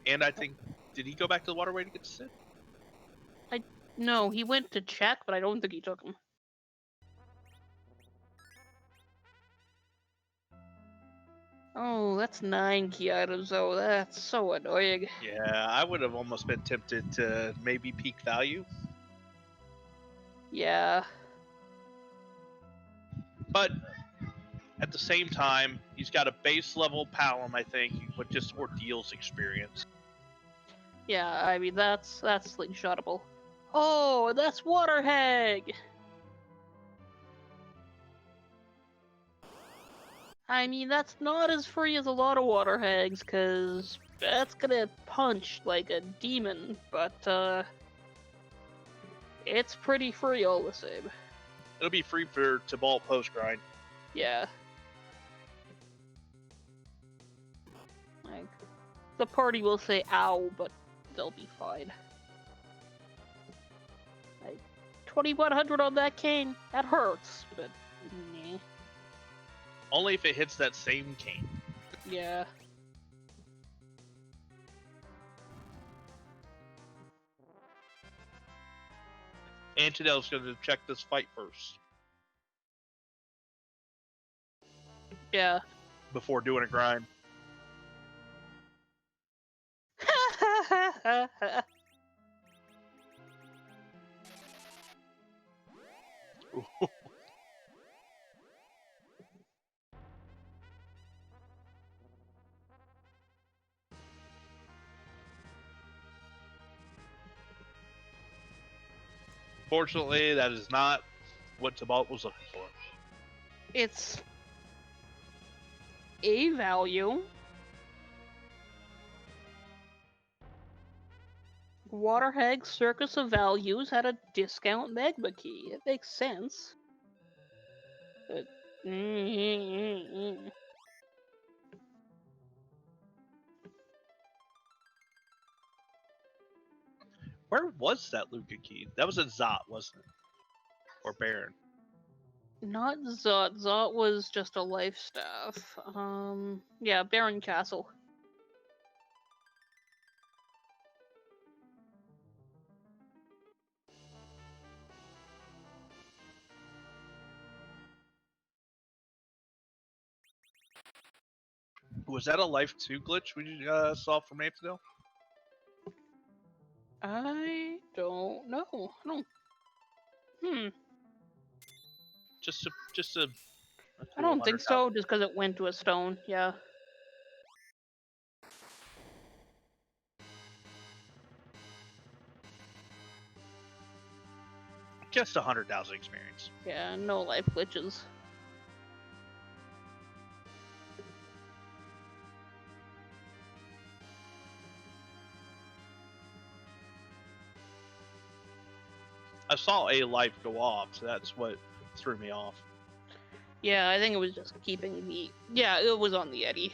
And I think, did he go back to the waterway to get Sid? No, he went to check, but I don't think he took him. Oh, that's 9 key items, though. That's so annoying. Yeah, I would have almost been tempted to maybe peak value. Yeah. But at the same time, he's got a base level Palom, I think, with just Ordeal's experience. Yeah, I mean, that's slingshotable. Oh, that's Water Hag! I mean, that's not as free as a lot of water hags, because that's gonna punch like a demon, but it's pretty free all the same. It'll be free for Tibalt post grind. Yeah. Like, the party will say ow, but they'll be fine. Like, 2100 on that cane, that hurts, but nah. Only if it hits that same cane. Yeah. Antidote's going to check this fight first. Yeah. Before doing a grind. Fortunately, that is not what Tibalt was looking for. It's a value. Water Hag Circus of Values had a discount magma key. It makes sense. But Where was that Luca key? That was a Zot, wasn't it? Or Baron? not Zot. Zot was just a life staff. Yeah, Baron Castle. Was that a Life 2 glitch we saw from Antidote? I don't know. I don't. Just a I don't think so, 100,000. just because it went to a stone. Yeah. Just 100,000 experience. Yeah, no life glitches. I saw a life go off, so that's what threw me off. Yeah, I think it was just keeping the... Yeah, it was on the Eddy.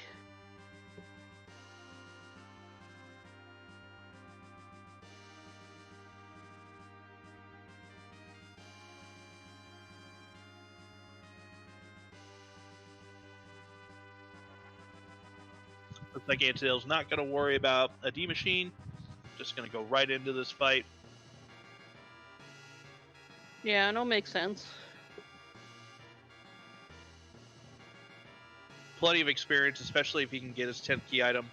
Looks like Antidote's not going to worry about a D-Machine. Just going to go right into this fight. Yeah, no, makes sense. Plenty of experience, especially if he can get his 10th key item,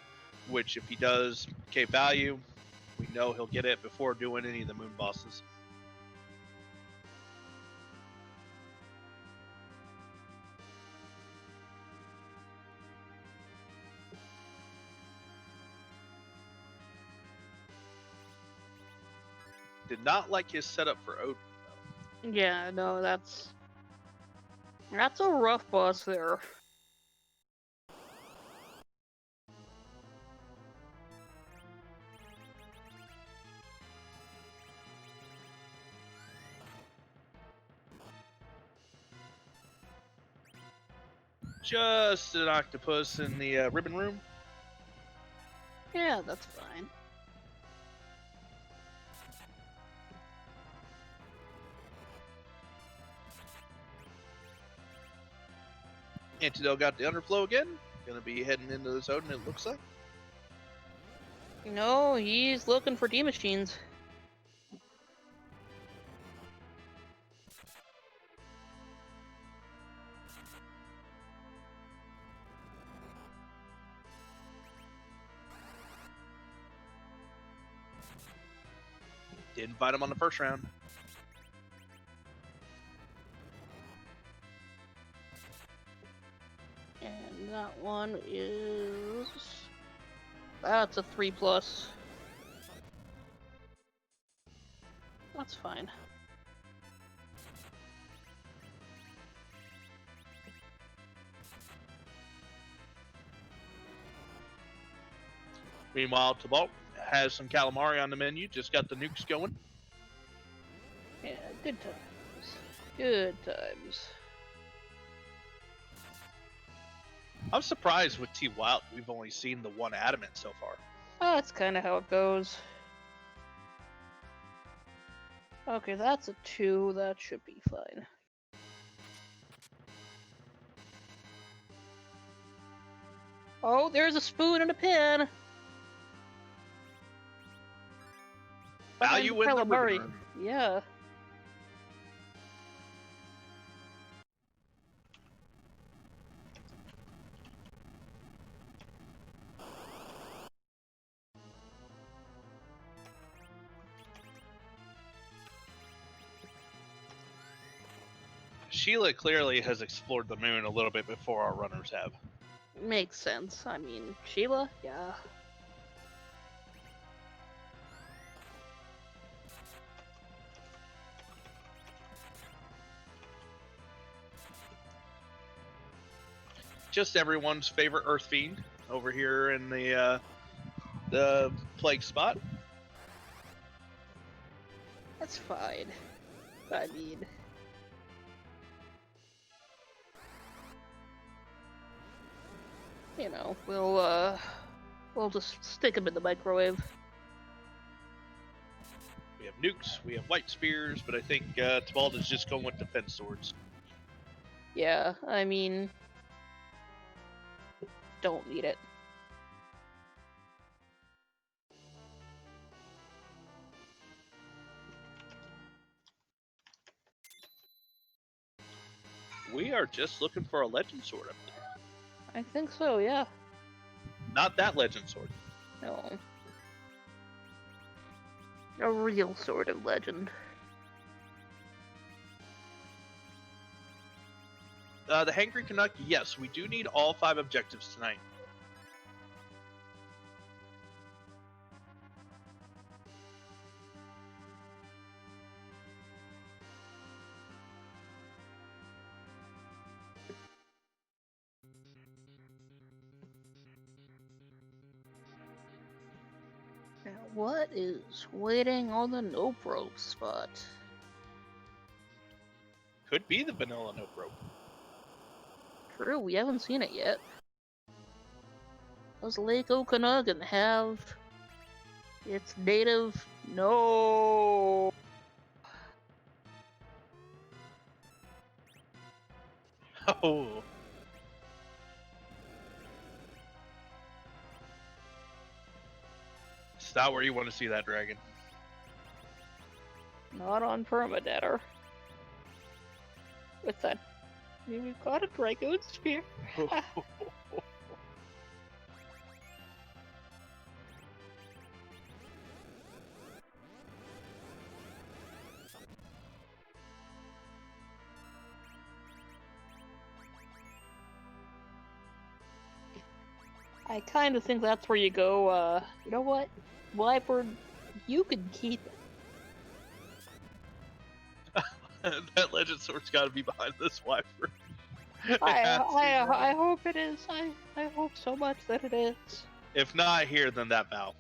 which if he does, okay, value, we know he'll get it before doing any of the moon bosses. Did not like his setup for Odin, though. Yeah, no, that's a rough boss there. Just an octopus in the ribbon room. Yeah, that's fine. Antidote got the underflow again. Gonna be heading into this Odin, it looks like. No, he's looking for D-Machines. Didn't fight him on the first round. And that one is... That's a 3+. That's fine. Meanwhile, Tybalt has some calamari on the menu, just got the nukes going. Yeah, good times. Good times. I'm surprised with T Wild, we've only seen the one adamant so far. Oh, that's kind of how it goes. Okay, that's a 2. That should be fine. Oh, there's a spoon and a pin. Value in the calamari. river. Yeah. Sheila clearly has explored the moon a little bit before our runners have. Makes sense. I mean, Sheila? Yeah. Just everyone's favorite Earth Fiend over here in the plague spot. That's fine. I mean... You know, we'll just stick them in the microwave. We have nukes, we have white spears, but I think Tybalt is just going with defense swords. Yeah, I mean... Don't need it. We are just looking for a legend sword up there. I think so, yeah. Not that legend sword. No. A real sword of legend. The Hangry Canuck, yes, we do need all 5 objectives tonight. Now, what is waiting on the nope rope spot? Could be the vanilla nope rope. True, we haven't seen it yet. Does Lake Okanagan have its native? No. Oh. It's not where you want to see that dragon. Not on Permadeath. What's that? We've got a Dragoon Spear. I kind of think that's where you go, you know what? Wyvern, you can keep it. That legend sword's got to be behind this wyvern. I hope it is. I hope so much that it is. If not here, then that bow.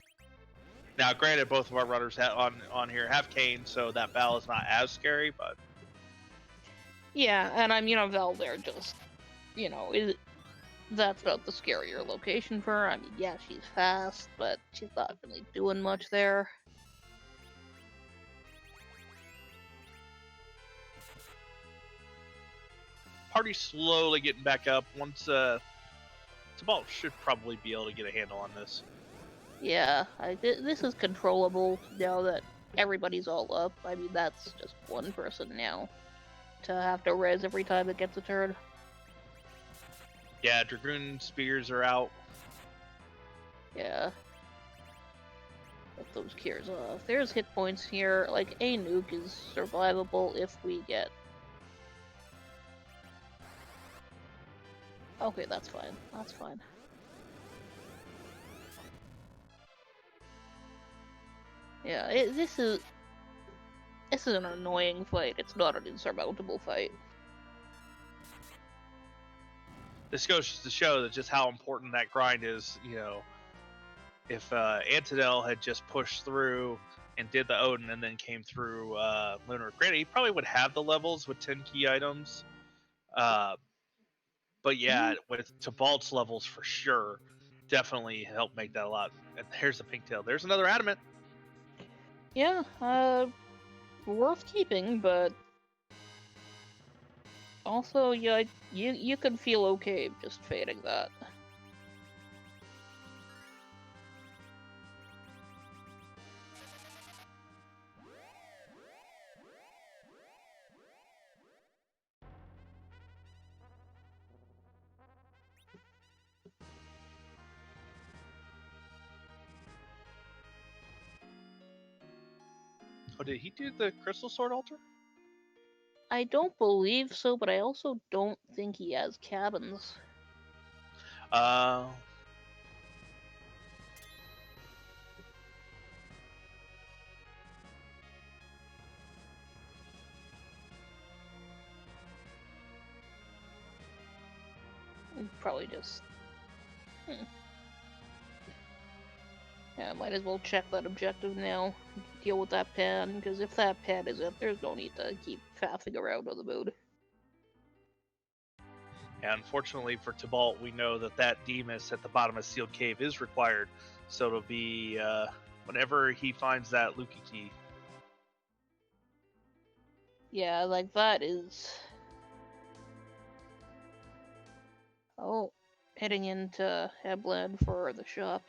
Now, granted, both of our runners on here have cane, so that bow is not as scary, but... Yeah, and I mean, Val there just, you know, that's not the scarier location for her. I mean, yeah, she's fast, but she's not really doing much there. Party's slowly getting back up. Once Tybalt should probably be able to get a handle on this. Yeah, this is controllable now that everybody's all up. I mean, that's just one person now to have to res every time it gets a turn. Yeah, Dragoon Spears are out. Yeah. Let those cures off. There's hit points here. Like, a nuke is survivable if we get... Okay, that's fine. That's fine. Yeah, this is an annoying fight. It's not an insurmountable fight. This goes to show that just how important that grind is, you know. if Antidel had just pushed through and did the Odin and then came through Lunar. Granted, he probably would have the levels with 10 key items. But yeah, with Tibalt's levels for sure, definitely helped make that a lot. And there's the pink tail. There's another adamant. Yeah, worth keeping, but also, yeah, you could feel okay just fading that. Oh, did he do the Crystal Sword altar? I don't believe so, but I also don't think he has cabins. Probably just... Yeah, might as well check that objective now. Deal with that pad, because if that pad is it, there's no need to keep faffing around on the mood. And unfortunately for Tibalt, we know that Demus at the bottom of Sealed Cave is required. So it'll be whenever he finds that Lucky key. Yeah, like that is... Oh, heading into Hebland for the shop.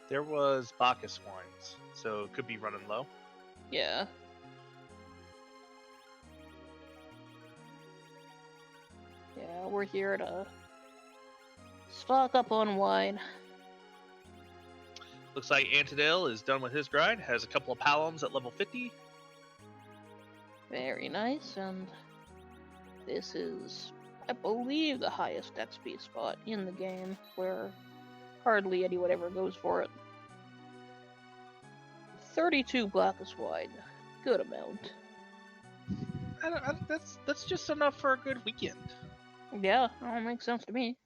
There was Bacchus wines, so it could be running low. Yeah. Yeah, we're here to stock up on wine. Looks like Antidale is done with his grind, has a couple of Palums at level 50. Very nice, and this is, I believe, the highest XP spot in the game, where hardly anyone ever goes for it. 32 Bacchus wine. Good amount. That's just enough for a good weekend. Yeah, that makes sense to me.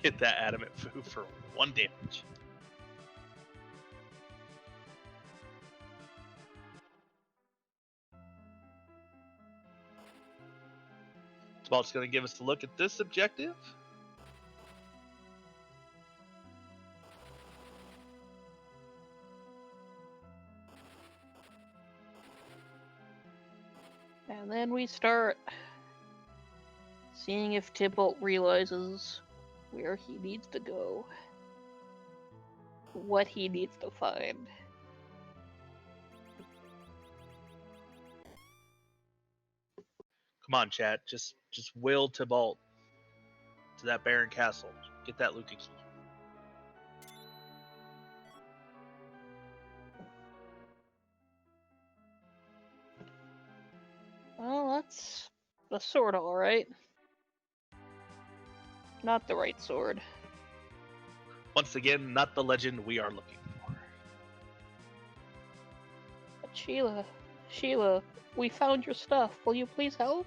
Hit that adamant foo for 1 damage. Tibalt's going to give us a look at this objective. And then we start seeing if Tybalt realizes where he needs to go. What he needs to find. Come on, chat. Just will Tybalt to that Baron Castle. Get that Luca key. Well, that's the sword, alright. Not the right sword. Once again, not the legend we are looking for. But Sheila, we found your stuff. Will you please help?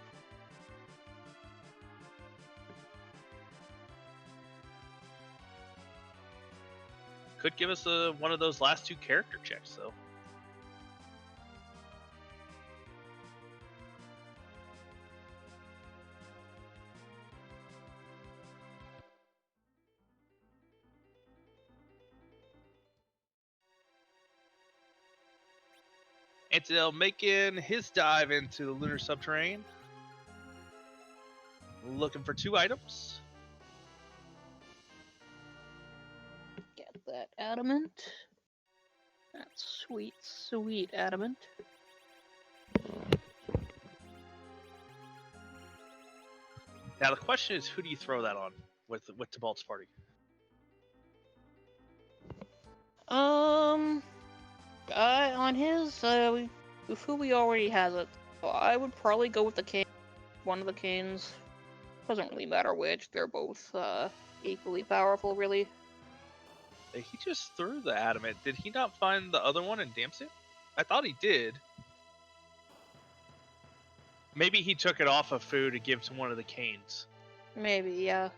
Could give us one of those last 2 character checks, though. Antidale making his dive into the lunar subterranean. Looking for 2 items. Get that adamant. That's sweet, sweet adamant. Now the question is, who do you throw that on with Tybalt's party? On his, with who we already has it, I would probably go with the Kane. One of the Canes. Doesn't really matter which, they're both, equally powerful, really. He just threw the adamant. Did he not find the other one in Damson? I thought he did. Maybe he took it off of food to give to one of the canes. Maybe, yeah.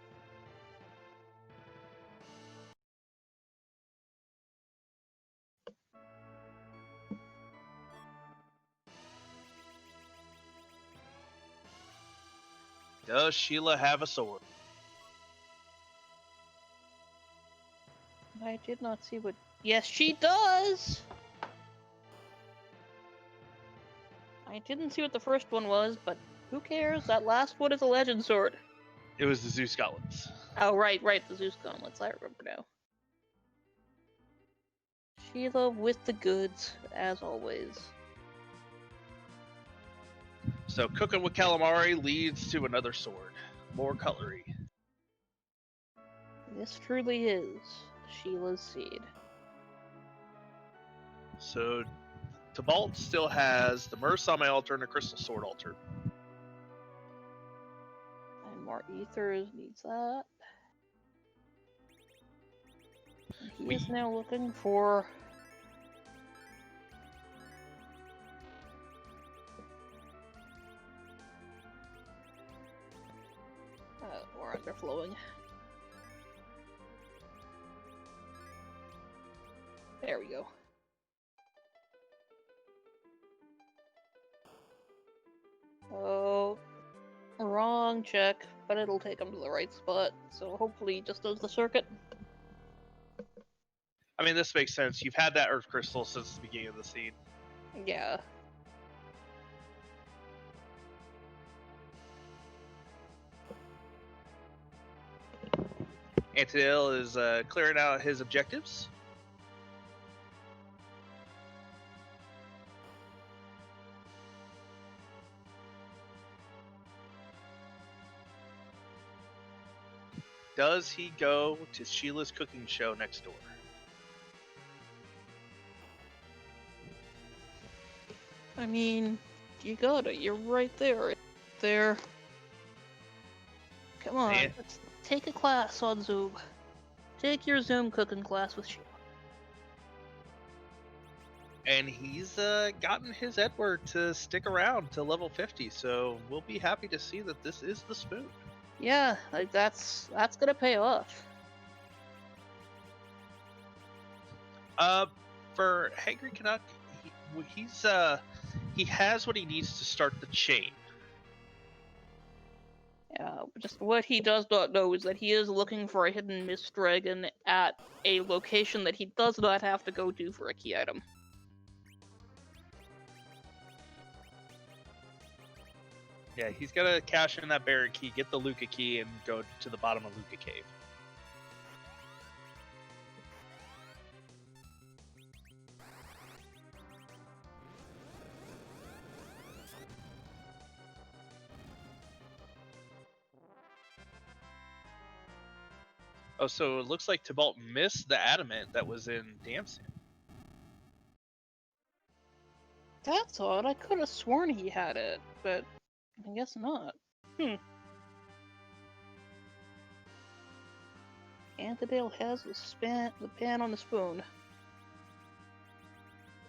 Does Sheila have a sword? I did not see what... Yes, she does! I didn't see what the first one was, but who cares? That last one is a legend sword. It was the Zeus gauntlets. Oh, right, the Zeus gauntlets. I remember now. Sheila with the goods, as always. So cooking with calamari leads to another sword. More cutlery. This truly is Sheila's seed. So Tybalt still has the Mursame altar and a crystal sword altar. And more ethers needs that. And he is now looking for... more underflowing. There we go. Oh, wrong check, but it'll take him to the right spot, so hopefully he just does the circuit. I mean, this makes sense. You've had that Earth Crystal since the beginning of the seed. Yeah. Antidale is clearing out his objectives. Does he go to Sheila's cooking show next door? I mean, you got it. You're right there. There. Come on, let's take a class on Zoom. Take your Zoom cooking class with Sheila. And he's gotten his Edward to stick around to level 50, so we'll be happy to see that this is the spoon. Yeah, like that's gonna pay off. For Hangry Canuck, he has what he needs to start the chain. Just what he does not know is that he is looking for a hidden mist dragon at a location that he does not have to go to for a key item. Yeah, he's got to cash in that Baron key, get the Luca key, and go to the bottom of Luca Cave. Oh, so it looks like Tybalt missed the adamant that was in Damson. That's odd. I could have sworn he had it, but I guess not. Antidale has the pan on the spoon.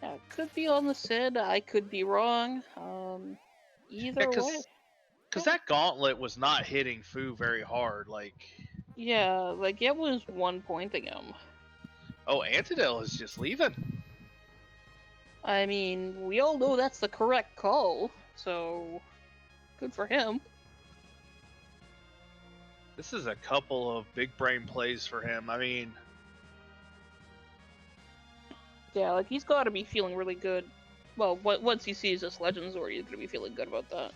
Now, it could be on the Sid. I could be wrong. Either way. Because that gauntlet was not hitting Fu very hard. Yeah, like it was one-pointing him. Oh, Antidale is just leaving. I mean, we all know that's the correct call, so good for him. This is a couple of big brain plays for him. I mean... Yeah, like he's got to be feeling really good. Well, once he sees this Legends Zord, he's going to be feeling good about that.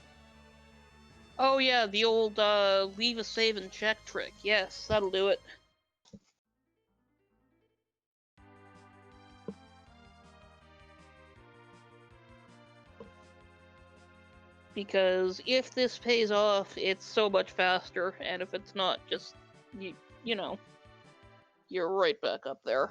Oh yeah, the old leave a save and check trick. Yes, that'll do it. Because if this pays off, it's so much faster, and if it's not, just, you know, you're right back up there.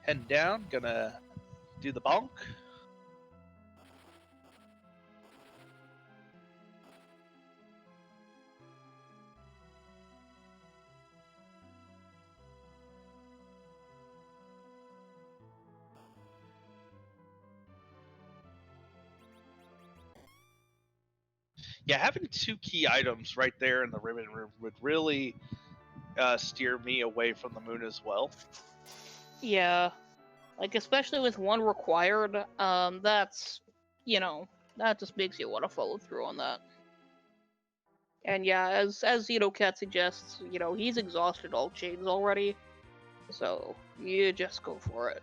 Heading down, gonna do the bonk. Yeah, having 2 key items right there in the ribbon room would really steer me away from the moon as well. Yeah, like especially with one required, that's, you know, that just makes you want to follow through on that. And yeah, as Cat suggests, he's exhausted all chains already, so you just go for it.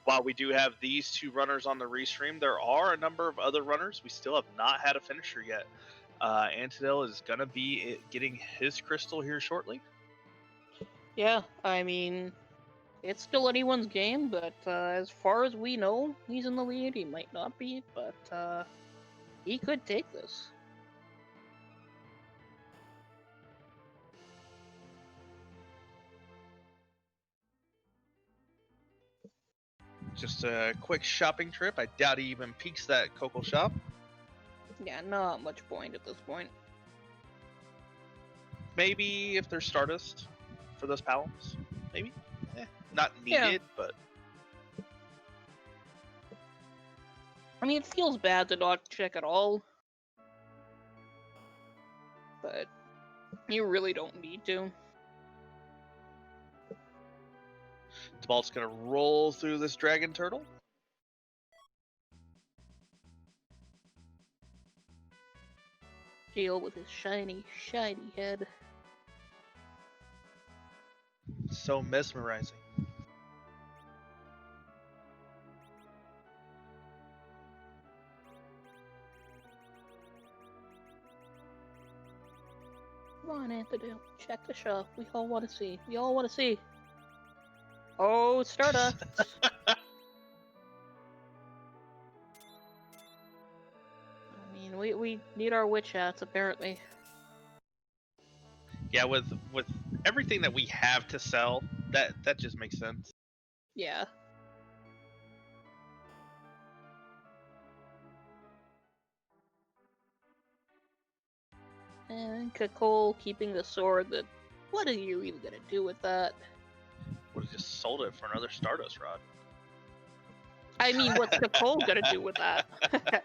While we do have these 2 runners on the restream, there are a number of other runners. We still have not had a finisher yet. Antidel is going to be getting his crystal here shortly. Yeah, I mean, it's still anyone's game, but as far as we know, he's in the lead. He might not be, but he could take this. Just a quick shopping trip. I doubt he even peeks that Coco shop. Yeah, not much point at this point. Maybe if there's Stardust for those palms. Maybe. Not needed, but... I mean, it feels bad to not check at all. But you really don't need to. Tibalt's gonna roll through this dragon turtle. Deal with his shiny, shiny head. So mesmerizing. Come on, Anthony. Check the shop. We all want to see. We all want to see. Oh, Stardust. I mean, we need our witch hats, apparently. Yeah, with everything that we have to sell, that just makes sense. Yeah. And Kakol keeping the sword. That what are you even gonna do with that? Would have just sold it for another Stardust rod. I mean, what's Kakol gonna do with that?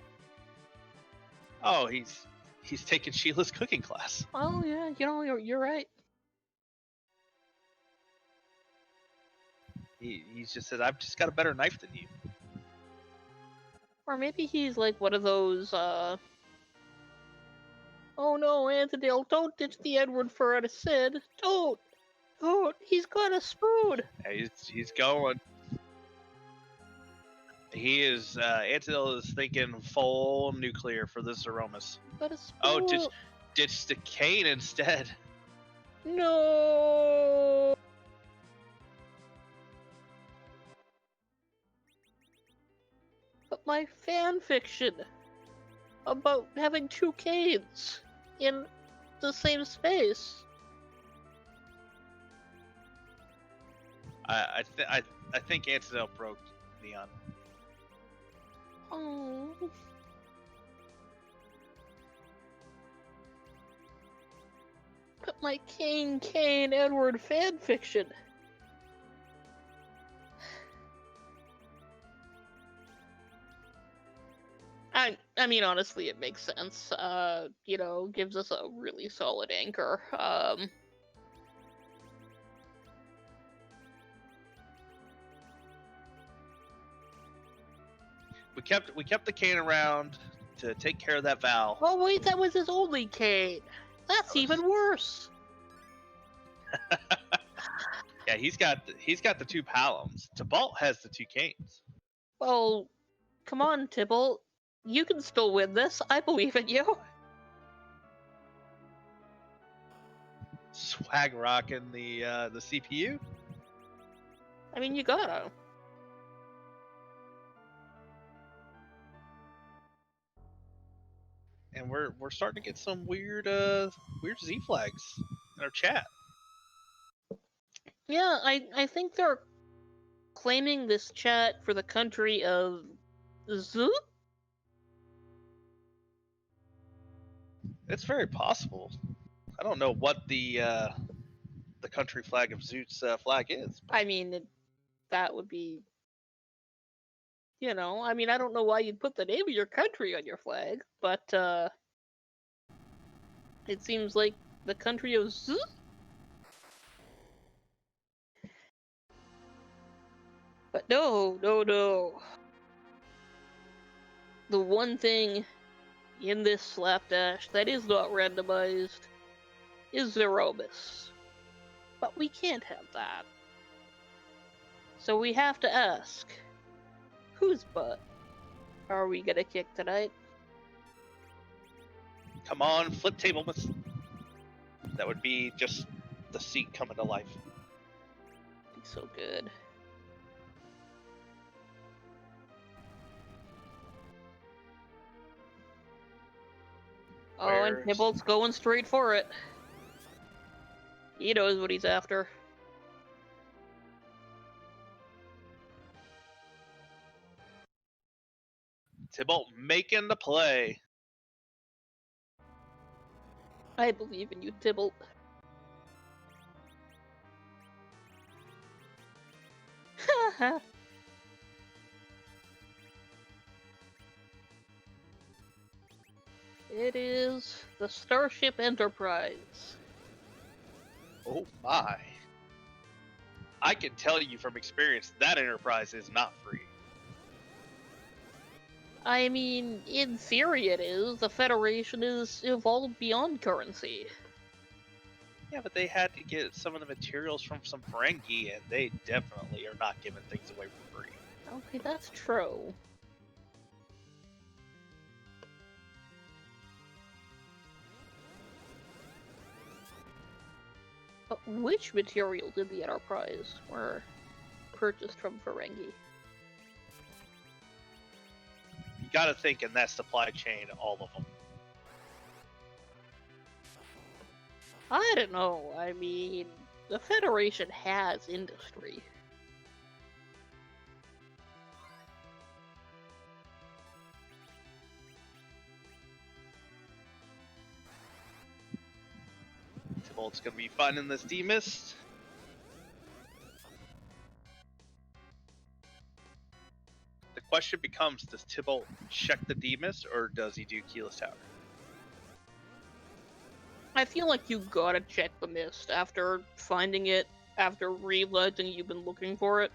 Oh, he's taking Sheila's cooking class. Oh yeah, you're right. He just said, "I've just got a better knife than you." Or maybe he's like one of those. Oh no, Anthony, don't ditch the Edward for a Sid. Don't. He's got a spoon. Yeah, he's going. He is. Antidel is thinking full nuclear for this Aromas. Got a spoon. Oh, ditch the Kane instead. No. But my fan fiction about having 2 Canes in the same space. I think Antidel broke Neon. Oh. But my Kane Edward fan fiction. I mean, honestly, it makes sense. Gives us a really solid anchor. We kept the Kane around to take care of that Val. Oh wait, that was his only Kane. That's even worse. Yeah, he's got the 2 Palums. Tibalt has the 2 Canes. Well, come on, Tibalt. You can still win this. I believe in you. Swag rocking the CPU. I mean, you gotta. And we're starting to get some weird Z flags in our chat. Yeah, I think they're claiming this chat for the country of Z? It's very possible. I don't know what the country flag of Zoot's flag is. I mean, that would be, I don't know why you'd put the name of your country on your flag, but it seems like the country of Z? But no. The one thing in this Slapdash that is not randomized is Zerobus. But we can't have that. So we have to ask, whose butt are we gonna kick tonight? Come on, flip table, miss. That would be just the seat coming to life. Be so good. Oh, and Nibble's going straight for it. He knows what he's after. Tybalt making the play. I believe in you, Tybalt. It is the Starship Enterprise. Oh my. I can tell you from experience that Enterprise is not free. I mean, in theory it is. The Federation is evolved beyond currency. Yeah, but they had to get some of the materials from some Ferengi, and they definitely are not giving things away for free. Okay, that's true. But which materials in the Enterprise were purchased from Ferengi? You gotta think in that supply chain, all of them. I don't know. I mean, the Federation has industry. Tybalt's gonna be finding this D-Mist. The question becomes, does Tybalt check the D-Mist, or does he do Keyless Tower? I feel like you gotta check the mist after finding it, after realizing you've been looking for it.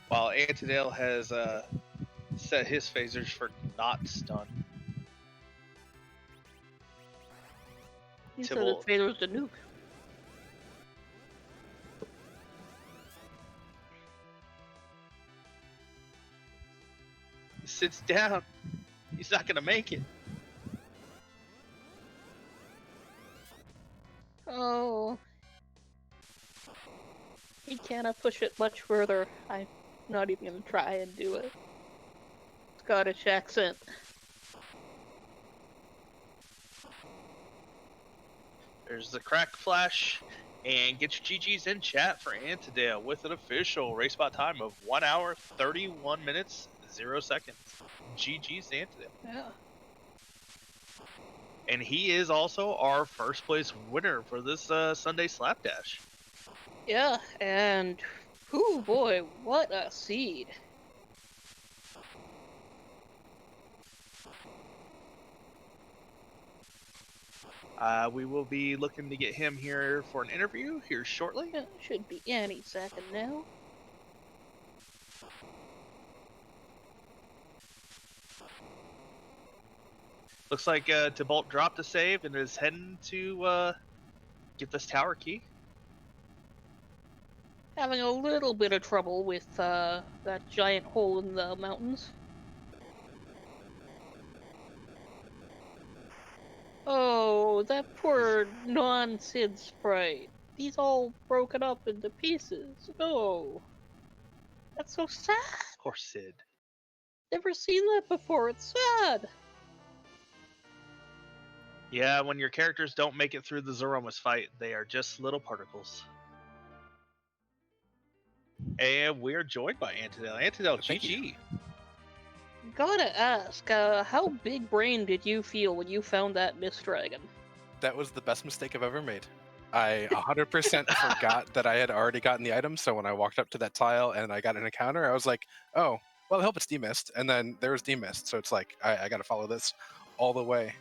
While Antidale has set his phasers for not stun. He said his phaser's the nuke. Sits down. He's not gonna make it. Oh. He cannot push it much further. I'm not even gonna try and do it. Scottish accent. There's the crack flash. And get your GGs in chat for Antidale with an official race spot time of 1 hour, 31 minutes, 0 seconds. GG's to Antidale. Yeah. And he is also our first place winner for this Sunday Slapdash. Yeah, and oh boy, what a seed. We will be looking to get him here for an interview here shortly. It should be any second now. Looks like Tybalt dropped a save and is heading to get this tower key. Having a little bit of trouble with that giant hole in the mountains. Oh, that poor non-Sid sprite. He's all broken up into pieces. Oh, that's so sad. Poor Sid. Never seen that before. It's sad. Yeah, when your characters don't make it through the Zeromus fight, they are just little particles. And we're joined by Antidel. Antidel, Thank you. GG. Gotta ask, how big brain did you feel when you found that Mist Dragon? That was the best mistake I've ever made. I 100% forgot that I had already gotten the item, so when I walked up to that tile and I got an encounter, I was like, oh, well, I hope it's demist. And then there was demist, so it's like, I gotta follow this all the way.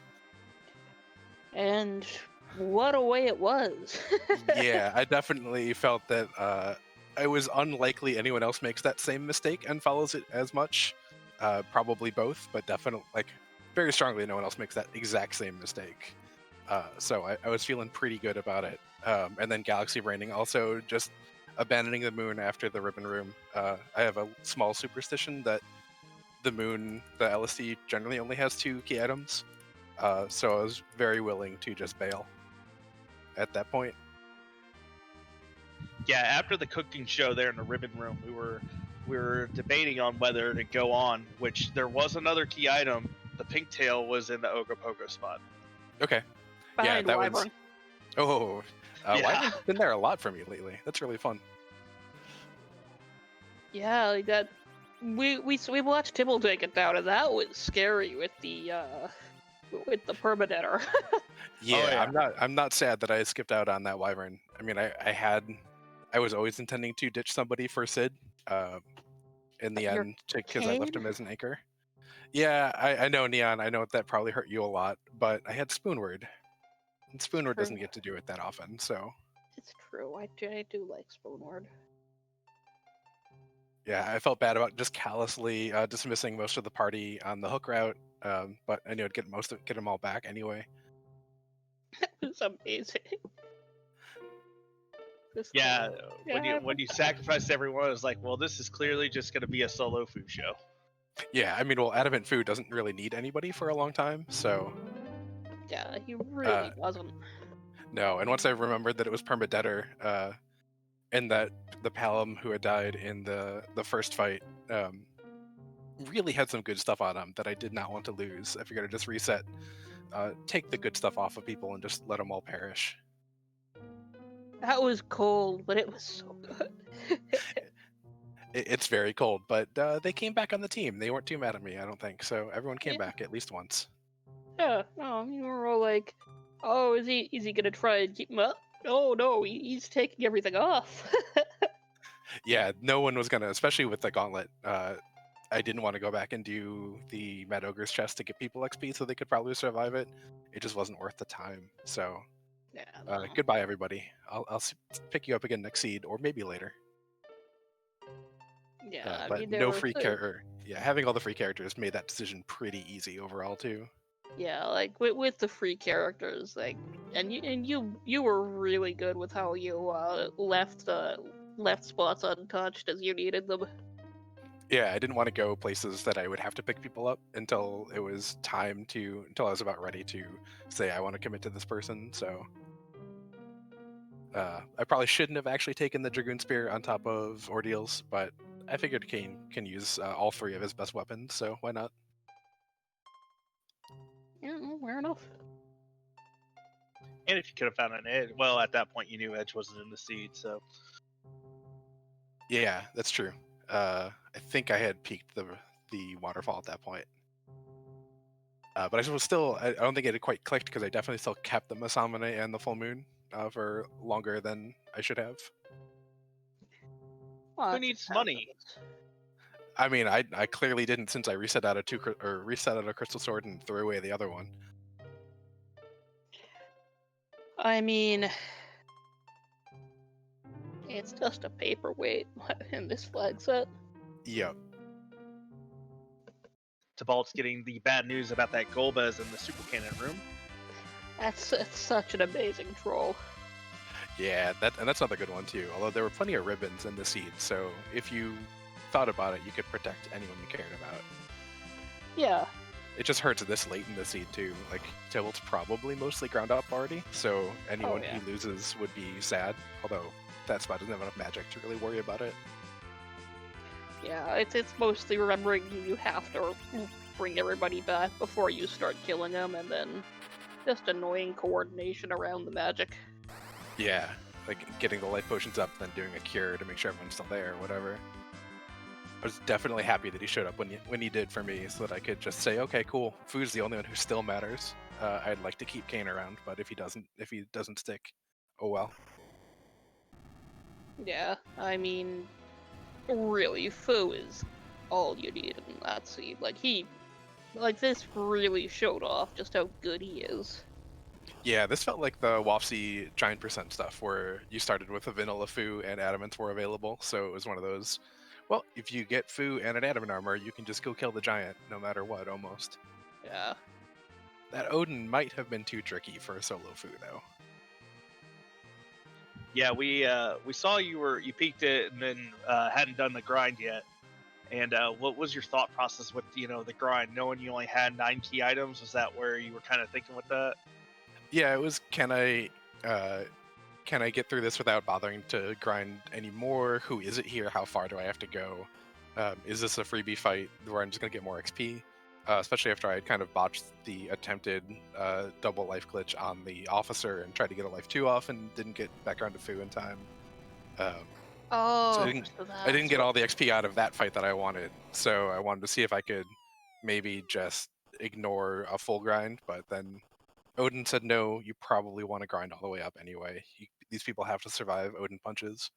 And what a way it was. Yeah, I definitely felt that it was unlikely anyone else makes that same mistake and follows it as much. Probably both, but definitely, like, very strongly no one else makes that exact same mistake. So I was feeling pretty good about it. And then Galaxy Braining also just abandoning the moon after the ribbon room. I have a small superstition that the moon, the LSD, generally only has 2 key items. So I was very willing to just bail at that point. Yeah, after the cooking show there in the ribbon room, we were debating on whether to go on, which there was another key item. The pink tail was in the Ogopogo spot. Okay. Behind that Wyvern. was. Oh, Yeah. Wyvern's been there a lot for me lately. That's really fun. Yeah, like that. We watched Tibble take it down, and that was scary with the permadeath. Yeah, yeah. I'm not sad that I skipped out on that Wyvern. I mean, I was always intending to ditch somebody for Sid. In the You're end, because I left Kane? him as an anchor. Yeah, I know, Neon. I know that probably hurt you a lot, but I had Spoonward, and Spoonward doesn't True. get to do it that often. So It's true. I do like Spoonward. yeah, I felt bad about just callously dismissing most of the party on the hook route, but I knew I'd get them all back anyway. It's amazing. Just Yeah, yeah, when you sacrificed everyone, it was like, well, this is clearly just going to be a solo food show. Yeah, I mean, well, Adamant Food doesn't really need anybody for a long time, so yeah, he really doesn't. no. And once I remembered that it was Permadeath, and that the Palom who had died in the first fight really had some good stuff on him that I did not want to lose, I figured I'd just reset, take the good stuff off of people, and just let them all perish. That was cold, but it was so good. It's very cold, but they came back on the team. They weren't too mad at me, I don't think. So everyone came back at least once. Yeah, no, you were all like, "Oh, is he gonna try and keep him up?" Oh no, he's taking everything off. Yeah, no one was gonna, especially with the gauntlet. I didn't want to go back and do the Mad Ogre's chest to get people XP so they could probably survive it. It just wasn't worth the time. So Yeah, no. goodbye, everybody. I'll pick you up again next seed, or maybe later. Yeah, I But mean, no free character. Yeah, having all the free characters made that decision pretty easy overall too. Yeah, like with the free characters, like, and you were really good with how you left spots untouched as you needed them. Yeah, I didn't want to go places that I would have to pick people up until it was time to, until I was about ready to say I want to commit to this person. So I probably shouldn't have actually taken the Dragoon Spear on top of Ordeals, but I figured Kane can use all 3 of his best weapons, so why not? Yeah, fair enough. And if you could have found an edge, well, at that point you knew Edge wasn't in the seed, so. Yeah, that's true. I think I had peaked the waterfall at that point. But I was still, I don't think it had quite clicked because I definitely still kept the Masamune and the full moon for longer than I should have. Well, Who needs money? I mean, I clearly didn't, since I reset out a crystal sword and threw away the other one. I mean, it's just a paperweight in this flag set. Yep. Tibalt's getting the bad news about that Golbez in the Super Cannon room. That's such an amazing troll. Yeah, and that's another good one too. Although there were plenty of ribbons in the seed, so if you thought about it, you could protect anyone you cared about. Yeah. It just hurts this late in the seed too. Like, Tibalt's probably mostly ground up already, so anyone he loses would be sad. Although that spot doesn't have enough magic to really worry about it. Yeah, it's mostly remembering you have to bring everybody back before you start killing them, and then just annoying coordination around the magic. Yeah, like getting the life potions up, then doing a cure to make sure everyone's still there, or whatever. I was definitely happy that he showed up when he did for me, so that I could just say, okay, cool. Fu's the only one who still matters. I'd like to keep Kane around, but if he doesn't stick, oh well. Yeah, I mean, really, Fu is all you need in that scene. This really showed off just how good he is. Yeah, this felt like the Wapsi Giant Percent stuff, where you started with a vanilla Fu and adamants were available, so it was one of those, well, if you get Fu and an adamant armor, you can just go kill the giant, no matter what, almost. Yeah. That Odin might have been too tricky for a solo Fu, though. Yeah, we saw you peaked it and then hadn't done the grind yet. And what was your thought process with the grind, knowing you only had 9 key items? Was that where you were kind of thinking with that? Yeah, it was, can I get through this without bothering to grind anymore? Who is it here? How far do I have to go? Is this a freebie fight where I'm just going to get more XP? Especially after I had kind of botched the attempted double life glitch on the officer and tried to get a life 2 off and didn't get back around to Fu in time. So I didn't get all the XP out of that fight that I wanted. So I wanted to see if I could maybe just ignore a full grind, but then Odin said, no, you probably want to grind all the way up anyway. These people have to survive Odin punches.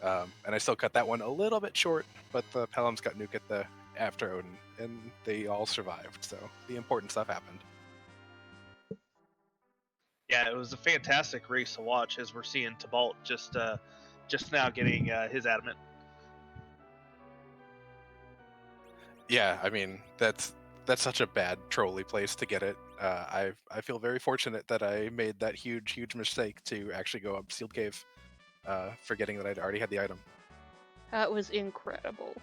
And I still cut that one a little bit short, but the Pelhams got nuke after Odin, and they all survived, so the important stuff happened. Yeah, it was a fantastic race to watch, as we're seeing Tybalt just now getting his adamant. Yeah, I mean, that's such a bad trolley place to get it. I feel very fortunate that I made that huge mistake to actually go up Sealed Cave, forgetting that I'd already had the item. That was incredible.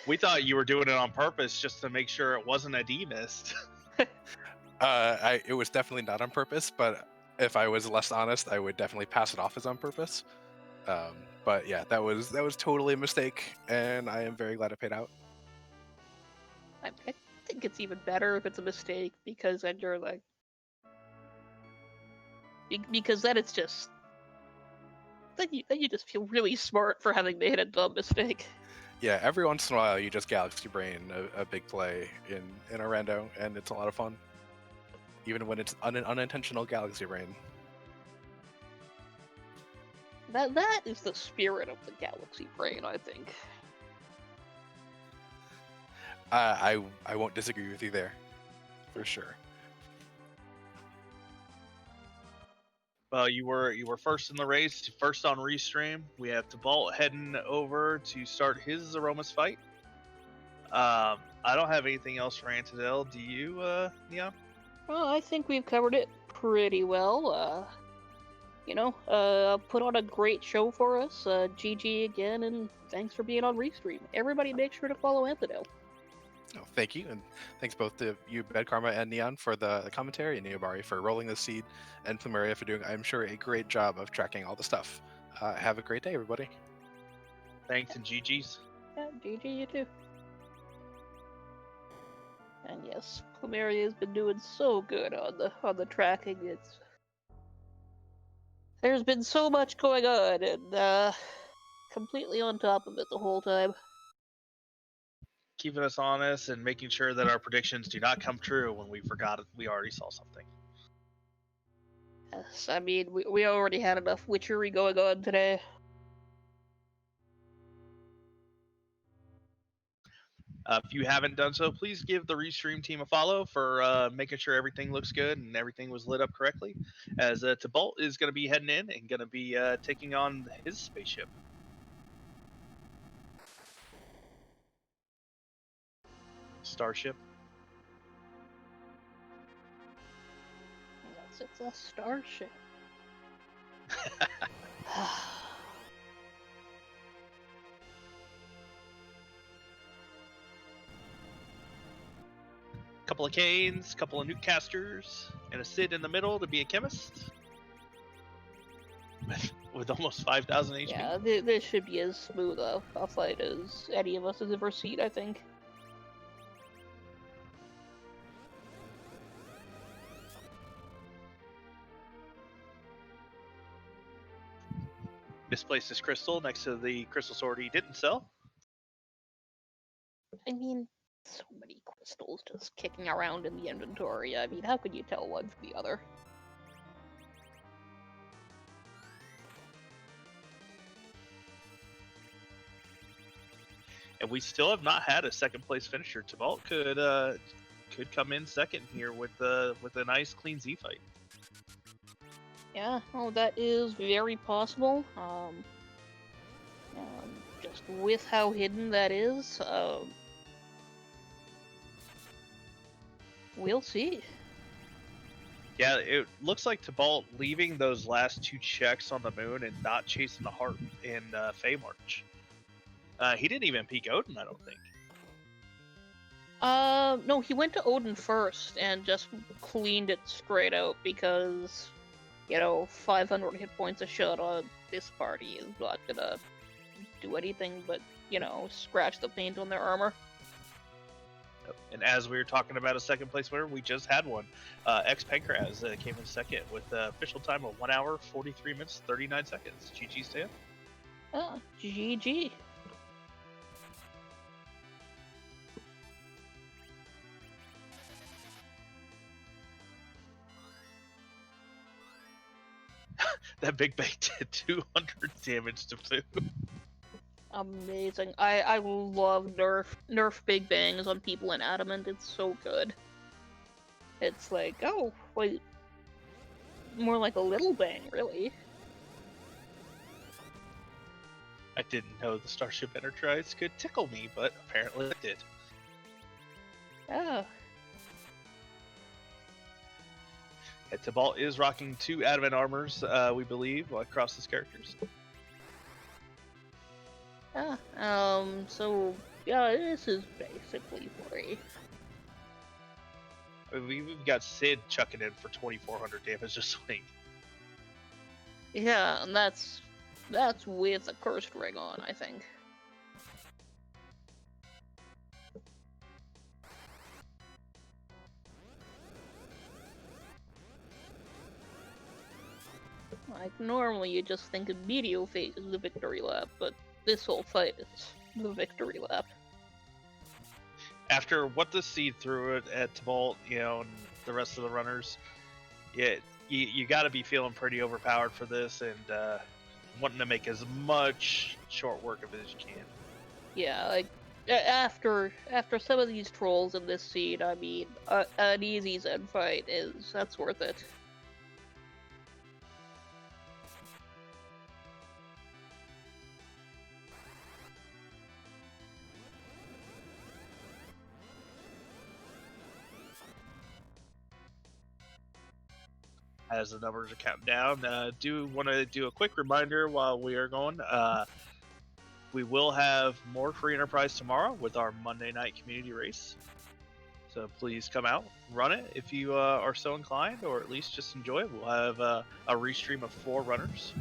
We thought you were doing it on purpose just to make sure it wasn't a demist. It was definitely not on purpose, but if I was less honest, I would definitely pass it off as on purpose. But yeah, that was totally a mistake, and I am very glad it paid out. I think it's even better if it's a mistake, because then you're because then it's just then you just feel really smart for having made a dumb mistake. Yeah, every once in a while you just galaxy brain a big play in a rando, and it's a lot of fun, even when it's an unintentional galaxy brain. That is the spirit of the galaxy brain, I think. I won't disagree with you there, for sure. Well, you were first in the race, first on Restream. We have Tybalt heading over to start his Aromas fight. I don't have anything else for Antidel. Do you, Neon? Well, I think we've covered it pretty well. Put on a great show for us. GG again, and thanks for being on Restream. Everybody make sure to follow Antidel. Oh, thank you, and thanks both to you, Bad Karma and Neon, for the commentary, and Neobari for rolling the seed, and Plumeria for doing, I'm sure, a great job of tracking all the stuff. Have a great day, everybody. Thanks, and GG's. Yeah, GG, you too. And yes, Plumeria has been doing so good on the tracking. There's been so much going on, and completely on top of it the whole time. Keeping us honest and making sure that our predictions do not come true when we forgot we already saw something. Yes, I mean, we already had enough witchery going on today. If you haven't done so, please give the Restream team a follow for making sure everything looks good and everything was lit up correctly, as Tybalt is going to be heading in and going to be taking on his spaceship. Starship. Yes, it's a starship. Couple of Canes, couple of Newcasters, and a Sid in the middle to be a chemist. With almost 5,000 HP. Yeah, this should be as smooth a fight as any of us has ever seen, I think. misplaced his crystal next to the crystal sword he didn't sell. I mean, so many crystals just kicking around in the inventory. I mean, how could you tell one from the other? And we still have not had a second place finisher. Tybalt could come in second here with a nice clean Z fight. Yeah, oh, that is very possible. Just with how hidden that is, we'll see. Yeah, it looks like Tybalt leaving those last 2 checks on the moon and not chasing the heart in Fey March. He didn't even peek Odin, I don't think. No, he went to Odin first and just cleaned it straight out because, 500 hit points a shot on this party is not gonna do anything but, scratch the paint on their armor. And as we were talking about a second place winner, we just had one. X Pancraz came in second with the official time of 1 hour, 43 minutes, 39 seconds. GG, Stan. Ah, GG. That big bang did 200 damage to Foo. Amazing. I love nerf big bangs on people in Adamant. It's so good. It's like, oh, wait. More like a little bang, really. I didn't know the Starship Enterprise could tickle me, but apparently it did. Yeah. And Tybalt is rocking 2 Adamant armors, we believe, across his characters. Yeah. So yeah, this is basically free. I mean, we've got Sid chucking in for 2,400 damage a swing. Yeah, and that's with a cursed ring on, I think. Like, normally you just think of medial phase is the victory lap, but this whole fight is the victory lap. After what the seed threw at Tybalt, and the rest of the runners, yeah, you got to be feeling pretty overpowered for this and wanting to make as much short work of it as you can. Yeah, like, after some of these trolls in this seed, I mean, an easy Zen fight that's worth it. As the numbers are counting down, do want to do a quick reminder while we are going. We will have more free enterprise tomorrow with our Monday night community race. So please come out, run it if you are so inclined, or at least just enjoy it. We'll have a restream of 4 runners.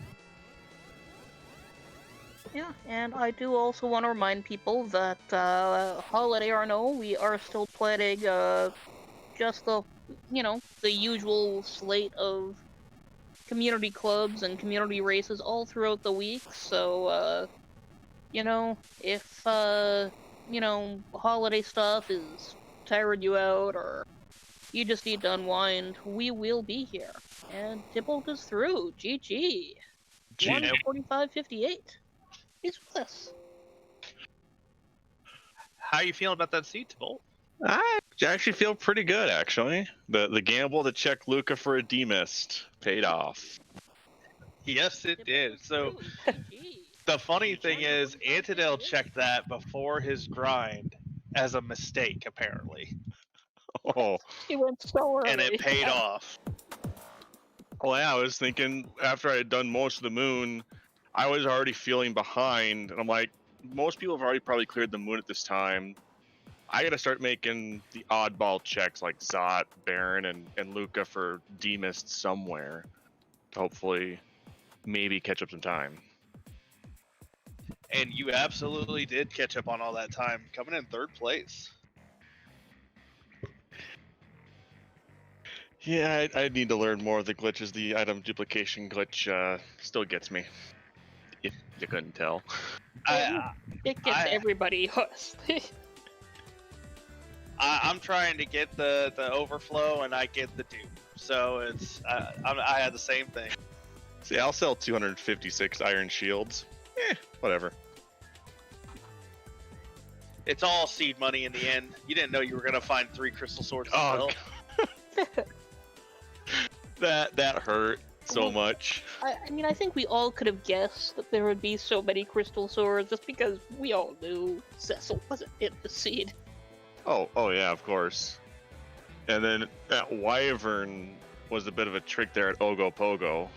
Yeah, and I do also want to remind people that holiday or no, we are still planning just the usual slate of community clubs and community races all throughout the week. So if holiday stuff is tiring you out or you just need to unwind, we will be here. And Tybalt is through. GG. 145.58. He's with us. How are you feeling about that seat, Tybalt? I actually feel pretty good, actually. The gamble to check Luca for a demist paid off. Yes, it did. So the funny thing is, Antidale checked that before his grind as a mistake, apparently. Oh, He went so early. And it paid off. well, yeah, I was thinking after I had done most of the moon, I was already feeling behind, and I'm like, most people have already probably cleared the moon at this time. I gotta start making the oddball checks like Zot, Baron, and Luca for demist somewhere to hopefully maybe catch up some time. And you absolutely did catch up on all that time, coming in 3rd place. Yeah, I need to learn more of the glitches. The item duplication glitch still gets me. If you couldn't tell. It gets I- everybody hooked. I'm trying to get the overflow, and I get the dupe. So it's I had the same thing. See, I'll sell 256 iron shields. Whatever. It's all seed money in the end. You didn't know you were gonna find 3 crystal swords. Oh, that hurt so much. I mean, I think we all could have guessed that there would be so many crystal swords just because we all knew Cecil wasn't in the seed. Oh yeah, of course. And then that wyvern was a bit of a trick there at Ogopogo.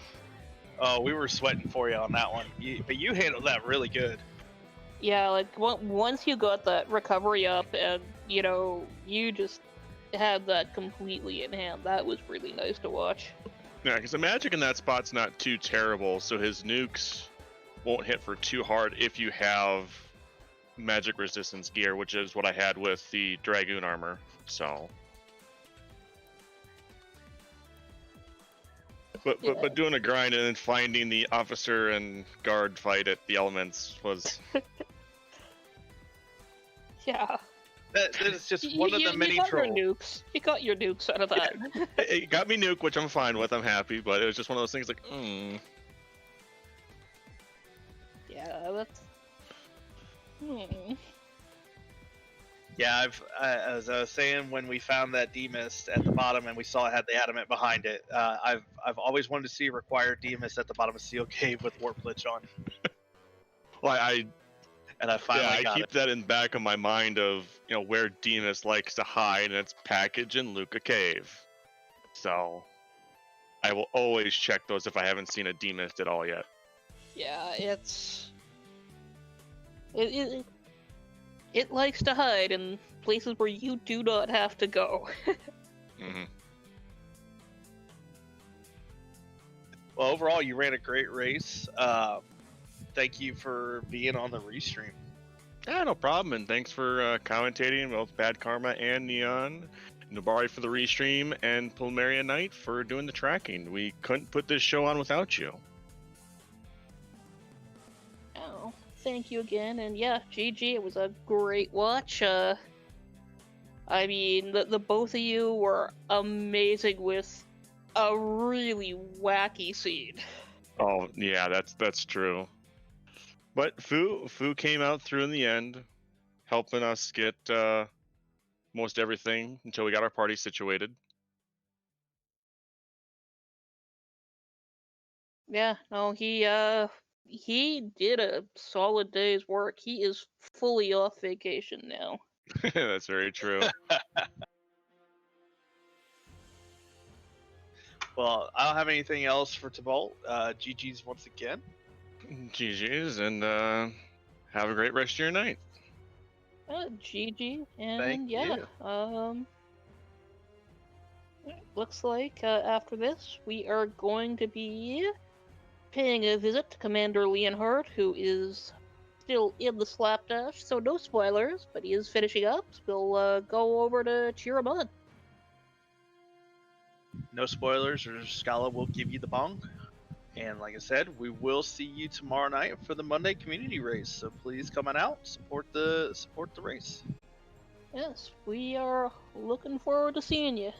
Oh, we were sweating for you on that one. But you handled that really good. Yeah, like once you got that recovery up and, you know, you just had that completely in hand, that was really nice to watch. Yeah, because the magic in that spot's not too terrible, so his nukes won't hit for too hard if you have magic resistance gear, which is what I had with the Dragoon armor. So, but doing a grind and then finding the officer and guard fight at the elements was Yeah. That is just one of the many you got your trolls. nukes. You got your nukes out of that. it got me nuke, which I'm fine with. I'm happy, but it was just one of those things like, Yeah, that's. Yeah, as I was saying, when we found that D-Mist at the bottom and we saw it had the adamant behind it, I've always wanted to see a required D-Mist at the bottom of Seal Cave with Warp Lich on. Well, I finally got keep it. that in the back of my mind of where Demas likes to hide, and it's package in Luca Cave. So I will always check those if I haven't seen a Demas at all yet. Yeah, it likes to hide in places where you do not have to go. Mm-hmm. Well, overall, you ran a great race. Thank you for being on the restream. Yeah, no problem, and thanks for commentating both Bad Karma and Neon, Nobari for the restream, and Pulmeria Knight for doing the tracking. We couldn't put this show on without you. Oh, thank you again, and yeah, GG, it was a great watch. I mean, the both of you were amazing with a really wacky scene. Oh, yeah, that's true. But Fu came out through in the end, helping us get most everything until we got our party situated. Yeah, no, he did a solid day's work. He is fully off vacation now. That's very true. Well, I don't have anything else for Tybalt. GG's once again. GG's, and have a great rest of your night. GG, and Thank yeah, you. looks like after this we are going to be paying a visit to Commander Leonhardt, who is still in the Slapdash, so no spoilers, but he is finishing up. We'll go over to cheer him on. No spoilers, or Scala will give you the bong. And like I said, we will see you tomorrow night for the Monday community race. So please come on out, support the race. Yes, we are looking forward to seeing you.